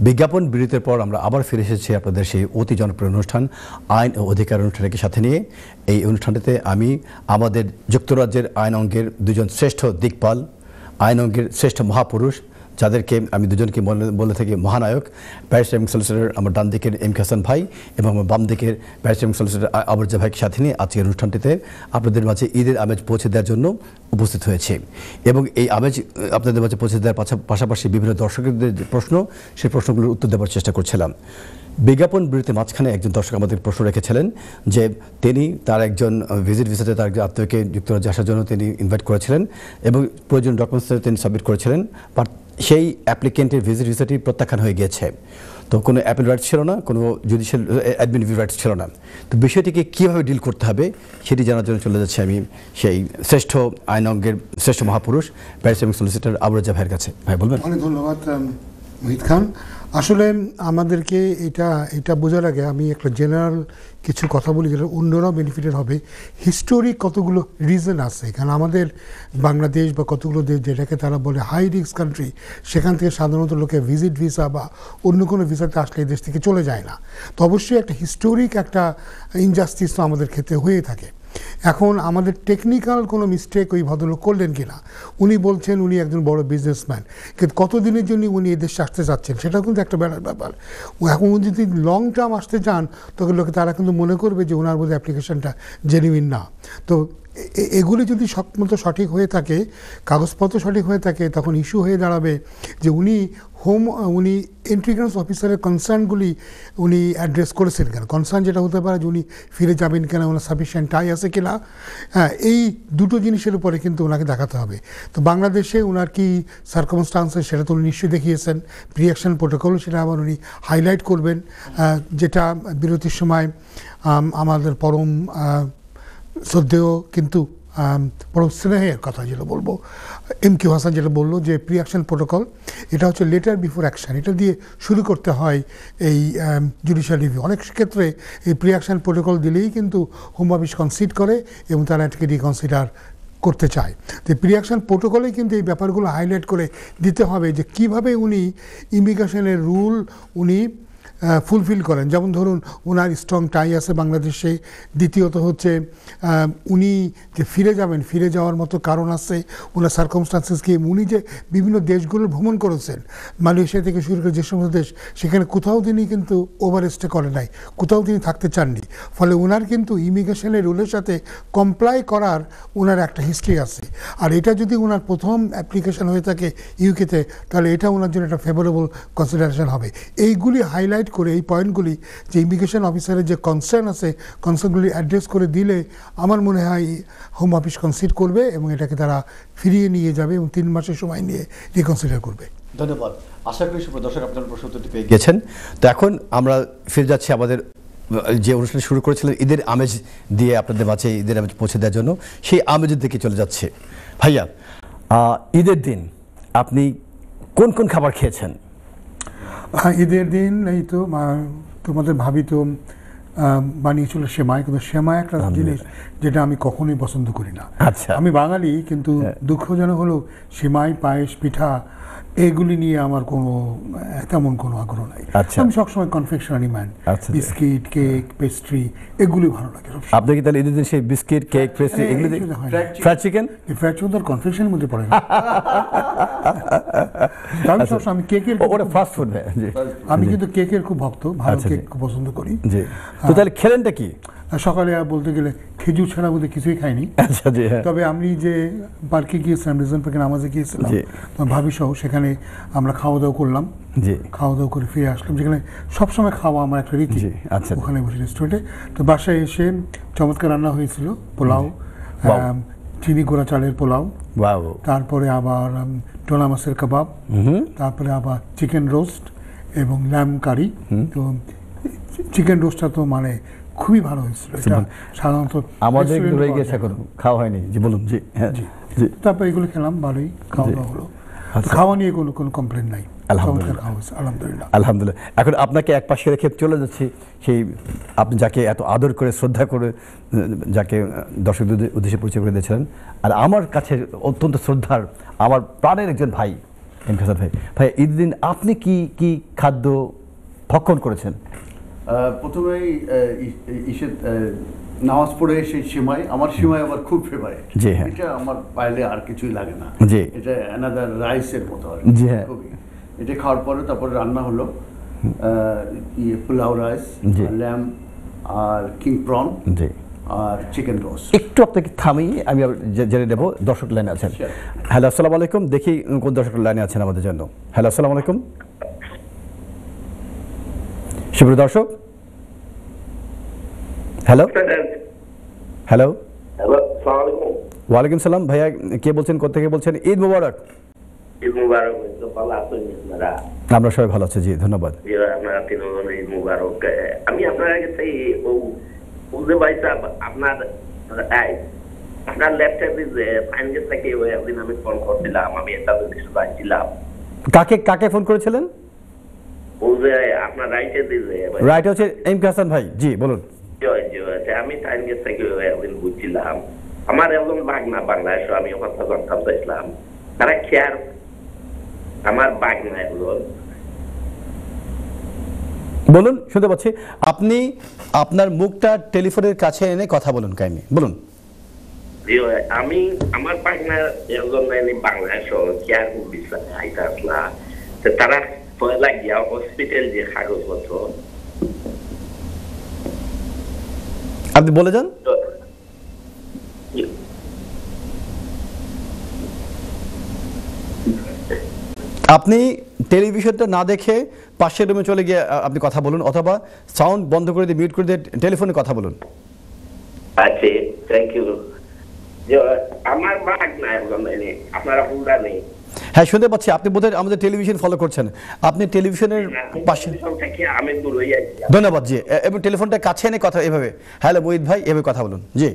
বিজ্ঞাপন বিরতির পর আমরা আবার ফিরে এসেছি আপনাদের সেই অতি জনপ্রিয় অনুষ্ঠান আইন ও অধিকার অনুষ্ঠানকে সাথে নিয়ে। এই অনুষ্ঠানটিতে আমি আমাদের যুক্তরাজ্যের আইন অঙ্গের দুজন শ্রেষ্ঠ দিকপাল, আইন অঙ্গের শ্রেষ্ঠ মহাপুরুষ, যাদেরকে আমি দুজনকে বলে থাকি মহানায়ক, ব্যারিস্টার এবং সলিসিটর আমার ডান দিকের এম কে হাসান ভাই এবং আমার বাম দিকের ব্যারিস্টার এবং সলিসিটর আবরজা ভাইকে সাথে নিয়ে আজকের অনুষ্ঠানটিতে আপনাদের মাঝে ঈদের আমেজ পৌঁছে দেওয়ার জন্য উপস্থিত হয়েছে। এবং এই আমেজ আপনাদের মাঝে পৌঁছে দেওয়ার পাশাপাশি বিভিন্ন দর্শকদের যে প্রশ্ন, সেই প্রশ্নগুলোর উত্তর দেওয়ার চেষ্টা করছিলাম। বিজ্ঞাপন বিরতির মাঝখানে একজন দর্শক আমাদের প্রশ্ন রেখেছিলেন যে তিনি তার একজন ভিজিট ভিসাতে তার একজন আত্মীয়কে যুক্তরাজ্যে আসার জন্য তিনি ইনভাইট করেছিলেন এবং প্রয়োজন ডকুমেন্টস তিনি সাবমিট করেছিলেন, বাট সেই অ্যাপ্লিকেন্টের ভিজিট ভিসাটি প্রত্যাখ্যান হয়ে গিয়েছে। তো কোনো অ্যাপিল রাইটস ছিল না, কোনো জুডিশিয়াল অ্যাডমিন রিভিউ রাইটস ছিল না। তো বিষয়টিকে কীভাবে ডিল করতে হবে সেটি জানার জন্য চলে যাচ্ছে আমি সেই শ্রেষ্ঠ আইন অঙ্গের শ্রেষ্ঠ মহাপুরুষ ব্যারিস্টার এবং সলিসিটর আবরজা ভাইয়ের কাছে। ভাই বলবেন। অনেক ধন্যবাদ মোহিত খান। আসলে আমাদেরকে এটা বোঝার আগে আমি একটা জেনারেল কিছু কথা বলি, যেটা অন্যরাও বেনিফিটেড হবে। হিস্টোরিক কতগুলো রিজন আছে, কারণ আমাদের বাংলাদেশ বা কতগুলো দেশ যেটাকে তারা বলে হাই রিস্ক কান্ট্রি, সেখান থেকে সাধারণত লোকে ভিজিট ভিসা বা অন্য কোনো ভিসাতে আসলে এই দেশ থেকে চলে যায় না। তো অবশ্যই একটা হিস্টোরিক একটা ইনজাস্টিস তো আমাদের ক্ষেত্রে হয়ে থাকে। এখন আমাদের টেকনিক্যাল কোনো মিস্টেক ওই ভদ্রলোক করলেন কিনা, উনি বলছেন উনি একজন বড় বিজনেসম্যান, কিন্তু কতদিনের জন্য উনি এদেশে আসতে চাচ্ছেন সেটাও কিন্তু একটা বেড়ার ব্যাপার। এখন উনি যদি লং টার্ম আসতে চান তখন লোকে তারা কিন্তু মনে করবে যে ওনার বোধহয় অ্যাপ্লিকেশনটা জেনুইন না। তো এগুলি যদি মতো সঠিক হয়ে থাকে, কাগজপত্র সঠিক হয়ে থাকে, তখন ইস্যু হয়ে দাঁড়াবে যে উনি এন্ট্রি ক্লিয়ারেন্স অফিসারের কনসার্নগুলি উনি অ্যাড্রেস করেছেন কেন। কনসার্ন যেটা হতে পারে যে উনি ফিরে যাবেন কিনা, ওনার সাফিসিয়েন্ট টাই আছে কিনা, হ্যাঁ, এই দুটো জিনিসের উপরে কিন্তু ওনাকে দেখাতে হবে। তো বাংলাদেশে ওনার কি সার্কামস্টান্সেস সেটা তো উনি নিশ্চয়ই দেখিয়েছেন, প্রি অ্যাকশন প্রোটোকল সেটা আবার উনি হাইলাইট করবেন, যেটা বিরতির সময় আমাদের পরম শ্রদ্ধেয় কিন্তু পরম স্নেহের কথা যেটা বলবো, MQ হাসান যেটা বললো যে প্রি অ্যাকশন প্রোটোকল এটা হচ্ছে লেটার বিফোর অ্যাকশন, এটা দিয়ে শুরু করতে হয় এই জুডিশিয়াল রিভিউ। অনেক ক্ষেত্রে এই প্রি অ্যাকশন প্রোটোকল দিলেই কিন্তু হোম অফিস কনসিড করে এবং তারা এটাকে রিকনসিডার করতে চায়। তো প্রি অ্যাকশন প্রোটোকলে কিন্তু এই ব্যাপারগুলো হাইলাইট করে দিতে হবে যে কীভাবে উনি ইমিগ্রেশনের রুল উনি ফুলফিল করেন। যেমন ধরুন ওনার স্ট্রং টাই আছে বাংলাদেশে, দ্বিতীয়ত হচ্ছে উনি যে ফিরে যাবেন, ফিরে যাওয়ার মতো কারণ আছে, ওনার সার্কামস্টান্সেস কি, উনি যে বিভিন্ন দেশগুলো ভ্রমণ করেছেন মালয়েশিয়া থেকে শুরু করে যে সমস্ত দেশ, সেখানে কোথাও তিনি কিন্তু ওভারস্টে করে নাই, কোথাও তিনি থাকতে চাননি। ফলে ওনার কিন্তু ইমিগ্রেশনের রুলের সাথে কমপ্লাই করার ওনার একটা হিস্ট্রি আছে। আর এটা যদি ওনার প্রথম অ্যাপ্লিকেশন হয়ে থাকে ইউকেতে, তাহলে এটা ওনার জন্য একটা ফেভারেবল কনসিডারেশন হবে। এইগুলি হাইলাইট করে, এই পয়েন্টগুলি যে ইমিগ্রেশন অফিসারের যে কনসার্ন আছে, কনসার্নগুলি অ্যাড্রেস করে দিলে আমার মনে হয় হোম অফিস কনসিড করবে এবং এটাকে তারা ফিরিয়ে নিয়ে যাবে এবং 3 মাসের সময় নিয়ে রিকনসিডার করবে। ধন্যবাদ। আশা করি দর্শক আপনার প্রশ্ন উত্তরটি পেয়ে গেছেন। তো এখন আমরা ফিরে যাচ্ছি আমাদের যে অনুষ্ঠান শুরু করেছিলেন ঈদের আমেজ দিয়ে, আপনাদের মাঝে ঈদের আমেজ পৌঁছে দেওয়ার জন্য, সেই আমেজের দিকে চলে যাচ্ছে। ভাইয়া, ঈদের দিন আপনি কোন কোন খাবার খেয়েছেন? ঈদের দিন এই তো তোমাদের ভাবি তো বানিয়েছিল সেমাই, কিন্তু সেমাই একটা জিনিস যেটা আমি কখনোই পছন্দ করি না। আচ্ছা, আমি বাঙালি, কিন্তু দুঃখজনক হলো সেমাই, পায়েস, পিঠা এগুলি নিয়ে আমার কোনো তেমন কোনো আগ্রহ নাই। আমি সবসময় confectionery man, biscuit, cake, pastry এগুলি ভালো লাগে। আপনি কি তাহলে ঈদের দিন সেই বিস্কিট, কেক, পেস্ট্রি এগুলি, ফ্রাইড চিকেন? ফ্রাইড চিকেন তো কনফেকশনের মধ্যে পড়ে না। আমি সবসময় আমি কেকের, ওটা ফাস্ট ফুড। আমি কিন্তু কেকের খুব ভক্ত, ভালো কেক খুব পছন্দ করি। জি। তো তাহলে খেলেনটা কি? সকালে বলতে গেলে খেজুর ছাড়া বলতে কিছুই খাইনি। আচ্ছা জি। তবে আমি যে পার্কে গিয়েছিলাম, রিজন পার্কে নামাজে গিয়েছিলাম ভাবি সহ, সেখানে আমরা খাওয়া দাওয়া করলাম। জি। খাওয়া দাওয়া করে ফিরে আসলাম, যেখানে সবসময় খাওয়া আমার একটা রীতি। আচ্ছা। ওখানে বসে রেস্টুরেন্টে, তো বাসায় এসে চমৎকার রান্না হয়েছিল, পোলাও, চিনি গোড়া চালের পোলাও, তারপরে আবার টোনা মাছের কাবাব, তারপরে আবার চিকেন রোস্ট এবং ল্যাম কারি। তো চিকেন রোস্টটা তো মানে খুবই ভালো হয়েছিল। এটা সাধারণত আমাদের রয়ে গেছে, এখন খাওয়া হয়নি। জি বলুন। জি হ্যাঁ জি। তারপর এগুলো খেলাম, ভালোই খাওয়া দাওয়া হলো। খাওয়া নিয়ে কোনো কমপ্লেন নাই। আলহামদুলিল্লাহ। আলহামদুলিল্লাহ। এখন আপনাকে এক পাশে রেখে চলে যাচ্ছি সেই আপনি যাকে এত আদর করে, শ্রদ্ধা করে, যাকে দর্শকদের উদ্দেশ্যে পরিচয় করে দিয়েছিলেন, আর আমার কাছে অত্যন্ত শ্রদ্ধার আমার প্রাণের একজন ভাই MQ হাসান ভাই। ভাই, ঈদের দিন আপনি কি কি খাদ্য ভক্ষণ করেছেন? প্রথমেই নামাজ পড়ে সেই সিমাই, আমার সিমাই আবার খুব ফেভারিট। জি হ্যাঁ, এটা আমার পাইলে আর কিছুই লাগে না। জি, এটা অ্যানাদার রাইসের মতো আর কি। জি হ্যাঁ, এটা খাওয়ার পরে তারপরে রান্না হলো পোলাও রাইস, ল্যাম আর কিং প্রন, জি, আর চিকেন রোস্ট। একটু আপনাকে থামিয়ে আমি জেনে নেব, দর্শক লাইনে আছেন। হ্যালো, আসসালামু আলাইকুম। দেখি কোন দর্শক লাইনে আছেন আমাদের জন্য। হ্যালো, আসসালামু আলাইকুম। সুপ্রিয় দর্শক, হ্যালো হ্যালো, ওয়ালাইকুম সালাম। ভাইয়া কে বলছেন, কোথা বলছেন? ঈদ মুবারক। ঈদ মুবারক। ভালো আছেন আপনারা? আমরা সবাই ভালো আছি, জি ধন্যবাদ। আপনারা তিনজন ঈদ মুবারক। আমি আপনার কাছে বুঝতে পারছি আপনার ল্যাপটপে যে ফাইন্যান্স থেকে একদিন আমি ফোন করছিলাম, আমি একটা কিছু পাইছিলাম। কাকে ফোন করেছিলেন? ও যে আপনার রাইটে দিলে, রাইট হচ্ছে MQ হাসান ভাই। জি বলুন। আমি ফাইন্যান্স থেকে একদিন বুঝছিলাম, আমার একজন বাগনা বাংলাদেশ, আমি কথা জানতাম চাইছিলাম তারা খেয়ার আমার বাগনা একজন বলুন, শুনতে পাচ্ছি। আপনি আপনার মুখটা টেলিফোনের কাছে এনে কথা বলুন কাইন্ডলি, বলুন। আমি আমার পার্টনার একজন বাংলাদেশ কেয়ার অফিসার আইতা আসলা, তারা পয়লা গিয়া হসপিটাল যে কাগজপত্র আপনি বলে যান। আপনি টেলিভিশনটা না দেখে পাশের রুমে চলে গিয়ে আপনি কথা বলুন, অথবা সাউন্ড বন্ধ করে দিয়ে মিউট করে দিয়ে টেলিফোনে কথা বলুন। আচ্ছা, থ্যাংক ইউ। আমার বাগ না একজন আপনারা হুন্ডা নেই। হ্যাঁ, শুনতে পাচ্ছি। আপনি বোধহয় আমাদের টেলিভিশন ফলো করছেন। আপনি টেলিভিশনের পাশে, আমি দূরে আছি। ধন্যবাদ জি। এবং টেলিফোনটা কাছে এনে কথা এভাবে, হ্যালো মোহিত ভাই, এভাবে কথা বলুন জি।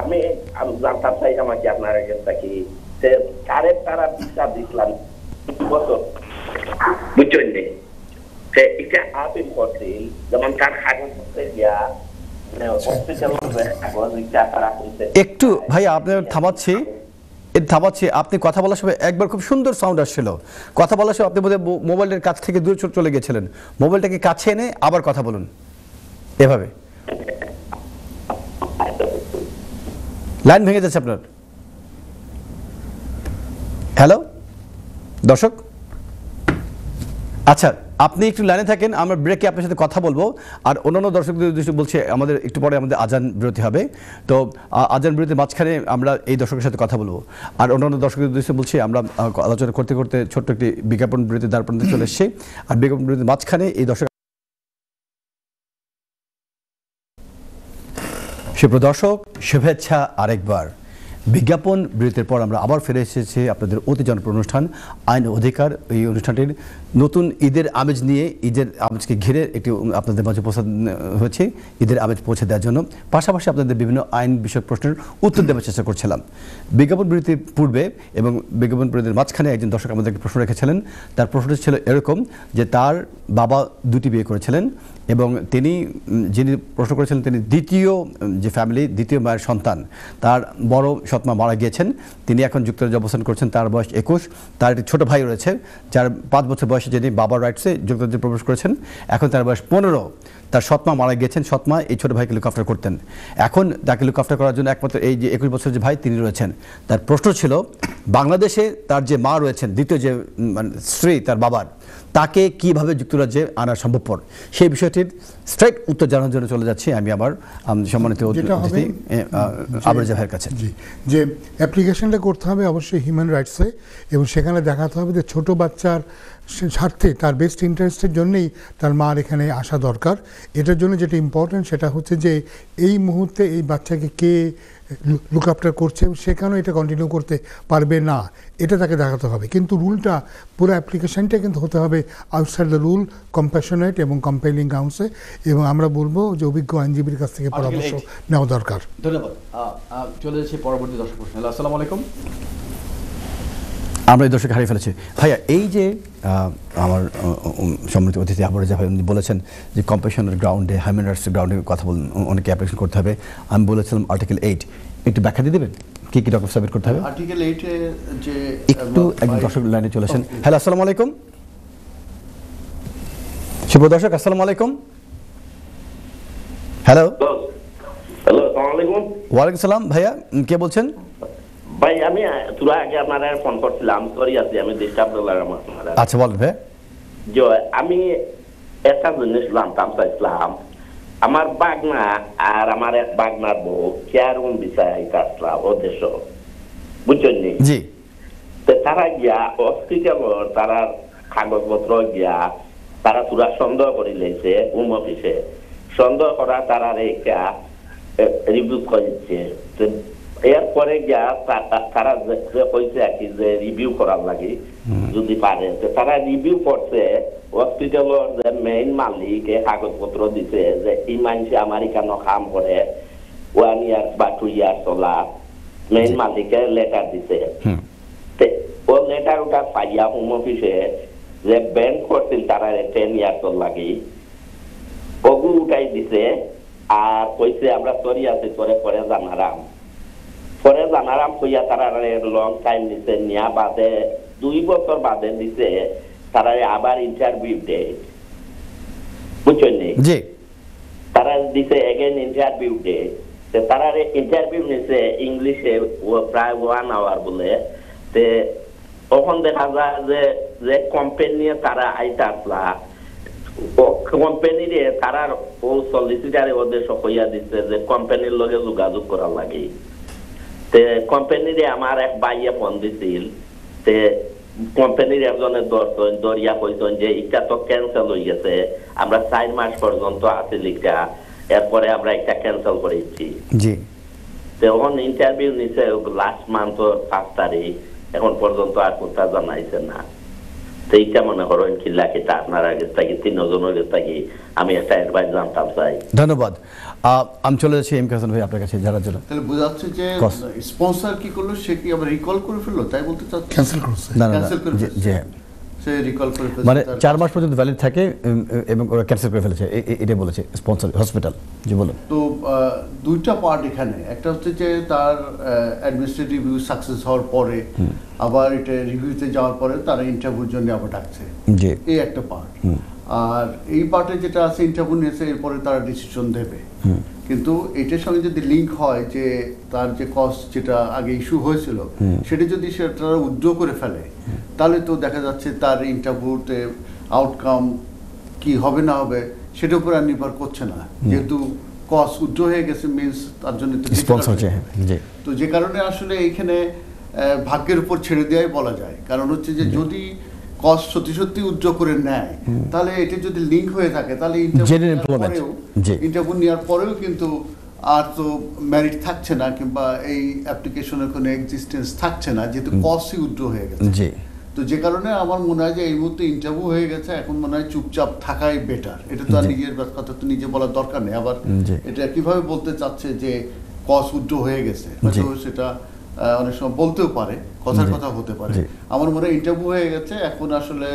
আমি জানতাম চাই আমাকে আপনার কি তারা বিচার দিচ্ছিলাম বছর, বুঝছেন নি? এটা আপিল করছি, যেমন তার কাগজপত্র গিয়া একটু ভাই আপনার থামাচ্ছি, আপনি কথা বলার সময় একবার খুব সুন্দর সাউন্ড আসছিল। কথা বলার সময় আপনি বোধহয় মোবাইলের কাছ থেকে দূরে চলে গেছিলেন। মোবাইলটাকে কাছে এনে আবার কথা বলুন এভাবে। লাইন ভেঙে যাচ্ছে আপনার। হ্যালো দর্শক, আচ্ছা আপনি একটু লাইনে থাকেন, আমরা ব্রেকে আপনার সাথে কথা বলবো। আর অন্যান্য দর্শকদের উদ্দেশ্যে বলছি, আমাদের একটু পরে আমাদের আজান বিরতি হবে, তো আজান বিরতির মাঝখানে আমরা এই দর্শকের সাথে কথা বলবো। আর অন্যান্য দর্শকদের উদ্দেশ্যে বলছি, আমরা আলোচনা করতে করতে ছোট্ট একটি বিজ্ঞাপন বিরতি দ্বার প্রান্তে চলে এসেছি। আর বিজ্ঞাপন বিরতির মাঝখানে এই দর্শক, সুপ্রদর্শক শুভেচ্ছা আরেকবার। বিজ্ঞাপন বিরতির পর আমরা আবার ফিরে এসেছি আপনাদের অতি জনপ্রিয় অনুষ্ঠান আইন অধিকার। এই অনুষ্ঠানটির নতুন ঈদের আমেজ নিয়ে, ঈদের আমেজকে ঘিরে একটি আপনাদের মাঝে পৌঁছে হয়েছে, ঈদের আমেজ পৌঁছে দেওয়ার জন্য। পাশাপাশি আপনাদের বিভিন্ন আইন বিষয়ক প্রশ্নের উত্তর দেওয়ার চেষ্টা করছিলাম। বিজ্ঞাপন বিরতির পূর্বে এবং বিজ্ঞাপন বিরতির মাঝখানে একজন দর্শক আমাদেরকে প্রশ্ন রেখেছিলেন। তার প্রশ্নটি ছিল এরকম যে তার বাবা দুটি বিয়ে করেছিলেন এবং যিনি প্রশ্ন করেছিলেন তিনি দ্বিতীয় যে ফ্যামিলি, দ্বিতীয় মায়ের সন্তান। তার বড় সৎমা মারা গিয়েছেন, তিনি এখন যুক্তরাজ্যে অবস্থান করছেন। তার বয়স 21। তার একটি ছোট ভাই রয়েছে যার 5 বছর বয়সে যিনি বাবার রাইটসে যুক্তরাজ্যে প্রবেশ করেছেন। এখন তার বয়স 15। তার সৎমা মারা গিয়েছেন। সৎমা এই ছোট ভাইকে লুক আফটার করতেন। এখন তাকে লুক আফটার করার জন্য একমাত্র এই যে 21 বছর যে ভাই তিনি রয়েছেন। তার প্রশ্ন ছিল বাংলাদেশে তার যে মা রয়েছেন, দ্বিতীয় যে স্ত্রী তার বাবার, তাকে কিভাবে যুক্তরাজ্যে আনা সম্ভবপর, সেই বিষয়টির স্ট্রেট উত্তর জানার জন্য চলে যাচ্ছি আমি আমার সম্মানিত অতিথি আবরেজা ভাইয়ের কাছে। যে অ্যাপ্লিকেশনটা করতে হবে অবশ্যই হিউম্যান রাইটসে, এবং সেখানে দেখাতে হবে যে ছোট বাচ্চার স্বার্থে, তার বেস্ট ইন্টারেস্টের জন্যই তার মার এখানে আসা দরকার। এটার জন্য যেটা ইম্পর্টেন্ট সেটা হচ্ছে যে এই মুহূর্তে এই বাচ্চাকে কে লুক আফটার করছে, সেখানেও এটা কন্টিনিউ করতে পারবে না, এটা তাকে দেখাতে হবে। কিন্তু রুলটা, পুরো অ্যাপ্লিকেশনটা কিন্তু হতে হবে আউটসাইড দ্য রুল, কম্প্যাশনেট এবং কম্পেলিং গ্রাউন্ডসে। এবং আমরা বলবো যে অভিজ্ঞ আইনজীবীর কাছ থেকে পরামর্শ নেওয়া দরকার। ধন্যবাদ। চলে যাচ্ছি পরবর্তী দর্শক প্রশ্ন। আসসালামু আলাইকুম। আমরা এই দর্শক হারিয়ে ফেলেছি। ভাইয়া, এই যে আমার সম্মানিত অতিথি আবরেজা ভাই বলেছেন যে কম্প্যাশনের গ্রাউন্ডে, হিউম্যান রাইটসের গ্রাউন্ডে কথা বলুন, অনেকে অ্যাপ্লিকেশন করতে হবে। আমি বলেছিলাম আর্টিকেল 8, একটু ব্যাখ্যা দিয়ে দেবেন কি কি ডকুমেন্ট সাবমিট করতে হবে? আর্টিকেল 8 এ যে একটু একজন দর্শক লাইনে চলে আসেন। হ্যালো, আসসালামু আলাইকুম। শুভ দর্শক, আসসালামু আলাইকুম। হ্যালো। হ্যালো, আসসালামু আলাইকুম। ওয়ালাইকুম সালাম। ভাইয়া কে বলছেন? ভাই আমি তোরা আগে আপনারা ফোন করছিলাম, সরি আছি আমি ডিস্টার্ব করলাম। আচ্ছা বলেন ভাই। আমি একটা জিনিস জানতাম চাইছিলাম, আমার বাগনা আর আমার এক বাগনার বউ কেয়ারুন বিষয় আসলাম ও দেশ, বুঝছেন নি? জি। তারা গিয়া হসপিটাল, তারা কাগজপত্র গিয়া তারা পুরা সন্দেহ করে লেছে হোম অফিসে। সন্দেহ করা তারা রেখা রিভিউ করেছে। এরপরে গিয়া তারা কইছে আর কি যে রিভিউ করার লাগে যদি পারে। তারা রিভিউ করছে, হসপিটালের যে মেইন মালিক কাগজপত্র দিছে যে এই মানুষে আমার এখানে কাম করে 1 ইয়ার বা 2 ইয়ার চলা, মেইন মালিকে লেটার দিছে। ও লেটার ওটা পাইয়া হোম অফিসে যে ব্যান করছিল তারা 10 ইয়ার লাগে, ওগু উঠাই দিছে। আর কইছে আমরা সরি আছি, তোরে পরে জানারাম কইয়া তারা লং টাইম দিছে। নিয়া বাদে 2 বছর বাদে দিছে তারা আবার ইন্টারভিউ ডেট। বুঝছেন নি? জি তারা দিছে এগেন ইন্টারভিউ ডে, তারা ইন্টারভিউ নিছে ইংলিশে প্রায় 1 আওয়ার বলে। তে তখন দেখা যায় যে কোম্পানি তারা আইতা আসলা কোম্পানিরে তারা ও সলিসিটারে ওদের সকইয়া দিচ্ছে যে কোম্পানির লগে যোগাযোগ করা লাগে। তে কোম্পানিরে আমার এক ভাইয়া ফোন দিছিল, তে কোম্পানির একজনের দরিয়া কইছেন যে এটা তো ক্যান্সেল হয়ে গেছে, আমরা 4 মাস পর্যন্ত আছে লিখা, এরপরে আমরা এটা ক্যান্সেল করেছি। জি তখন ইন্টারভিউ নিছে লাস্ট মান্থ 5 তারিখ, এখন পর্যন্ত আর কোথা জানাইছে না। তো এইটা মনে করেন কিল্লা কিটা আপনার আগে থাকি 3 জনের কাছে থাকি আমি একটা অ্যাডভাইস জানতাম চাই। ধন্যবাদ। আমি চলে যাচ্ছি এম কে হাসান ভাই আপনার কাছে জানার জন্য। তাহলে বোঝা যাচ্ছে যে স্পন্সর কি করলো, সে কি আবার রিকল করে ফেললো, তাই বলতে চাচ্ছি? ক্যান্সেল করছে। না না Cancel করে জি ফেলছে। জি সে রিকল করে ফেলছে, মানে তার- 4 মাস পর্যন্ত ভ্যালিড থাকে এবং ওরা ক্যান্সেল করে ফেলেছে, এটা বলেছে স্পন্সর হসপিটাল। জি বলুন। তো দুইটা পার্ট এখানে, একটা হচ্ছে যে তার অ্যাডমিনিস্ট্রেটিভ রিভিউ সাকসেস হওয়ার পরে আবার এটা রিভিউতে যাওয়ার পরে তারা ইন্টারভিউর জন্য আবার ডাকছে, জি এই একটা পার্ট। আর এই পার্টে যেটা আছে ইন্টারভিউ নিয়েছে, এরপরে তারা ডিসিশন দেবে। কিন্তু এটার সঙ্গে যদি লিঙ্ক হয় যে তার যে কস্ট যেটা আগে ইস্যু হয়েছিল সেটা যদি সেটা উইথড্র করে ফেলে, তাহলে তো দেখা যাচ্ছে তার ইন্টারভিউতে আউটকাম কি হবে না হবে সেটার উপর আর নির্ভর করছে না, যেহেতু কস্ট উইথড্র হয়ে গেছে, মিনস তার জন্য তো স্পন্সর জি জি তো যে কারণে আসলে এইখানে ভাগ্যের উপর ছেড়ে দেওয়াই বলা যায়। কারণ হচ্ছে যে যদি কস্ট সত্যি সত্যি উজ্জ্ব করে নেয়, তাহলে এটা যদি লিঙ্ক হয়ে থাকে, তাহলে Genuine employment, জি। ইন্টারভিউ নেওয়ার পরেও কিন্তু আর তো মেরিট থাকছে না, কিংবা এই অ্যাপ্লিকেশনের কোনো এক্সিস্টেন্স থাকছে না, যেহেতু কস্টই উজ্জ্ব হয়ে গেছে। জি তো যে কারণে আমার মনে হয় যে এই মুহূর্তে ইন্টারভিউ হয়ে গেছে, এখন মনে হয় চুপচাপ থাকাই বেটার। এটা তো আর নিজের কথা তো নিজে বলার দরকার নেই। আবার জি। এটা কিভাবে বলতে চাচ্ছে যে কস উজ্জ্ব হয়ে গেছে, হয়তো সেটা অনেক সময় বলতেও পারে, কথার কথা হতে পারে। জি। আমার মনে হয় ইন্টারভিউ হয়ে গেছে, এখন আসলে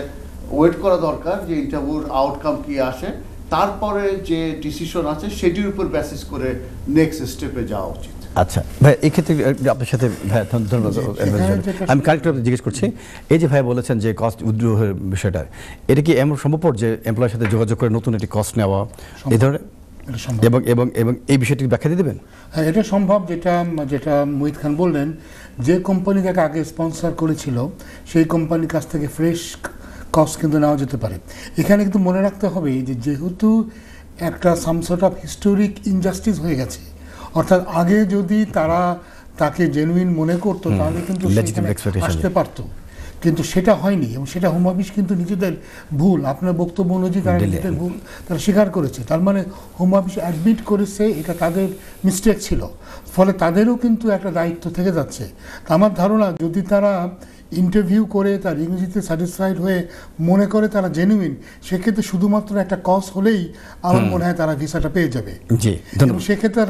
ওয়েট করা দরকার যে ইন্টারভিউর আউটকাম কি আসে, তারপরে যে ডিসিশন আছে সেটির উপর বেসিস করে নেক্সট স্টেপে যাওয়া উচিত। আচ্ছা ভাই, এই ক্ষেত্রে আপনার সাথে ভাই ধন্যবাদ। আমি কারেক্ট জিজ্ঞেস করছি, এই যে ভাই বলেছেন যে কস্ট উইথড্রয়ের বিষয়টা, এটা কি এমন সম্ভবপর যে এমপ্লয়ের সাথে যোগাযোগ করে নতুন একটি কস্ট নেওয়া এই ধরনের, এটা সম্ভব। এবং এবং এবং এই বিষয়টি ব্যাখ্যা দিয়ে দেবেন? হ্যাঁ, এটা সম্ভব। যেটা মুহিত খান বললেন, যে কোম্পানি তাকে আগে স্পন্সর করেছিল সেই কোম্পানির কাছ থেকে ফ্রেশ কস্ট কিন্তু নেওয়া যেতে পারে। এখানে কিন্তু মনে রাখতে হবে যে যেহেতু একটা some sort of historic injustice হয়ে গেছে, অর্থাৎ আগে যদি তারা তাকে জেনুইন মনে করতো তাহলে কিন্তু Legitimate expectation, আসতে পারতো, কিন্তু সেটা হয়নি। এবং সেটা হোম অফিস কিন্তু নিজেদের ভুল, আপনার বক্তব্য অনুযায়ী তারা নিজেদের ভুল তারা স্বীকার করেছে। তার মানে হোম অফিস অ্যাডমিট করেছে এটা তাদের মিস্টেক ছিল, ফলে তাদেরও কিন্তু একটা দায়িত্ব থেকে যাচ্ছে। আমার ধারণা যদি তারা ইন্টারভিউ করে তার ইংরেজিতে স্যাটিসফাইড হয়ে মনে করে তারা জেনুইন, সেক্ষেত্রে শুধুমাত্র একটা কজ হলেই আমার মনে হয় তারা ভিসাটা পেয়ে যাবে। জি এবং ধন্যবাদ। সেক্ষেত্রে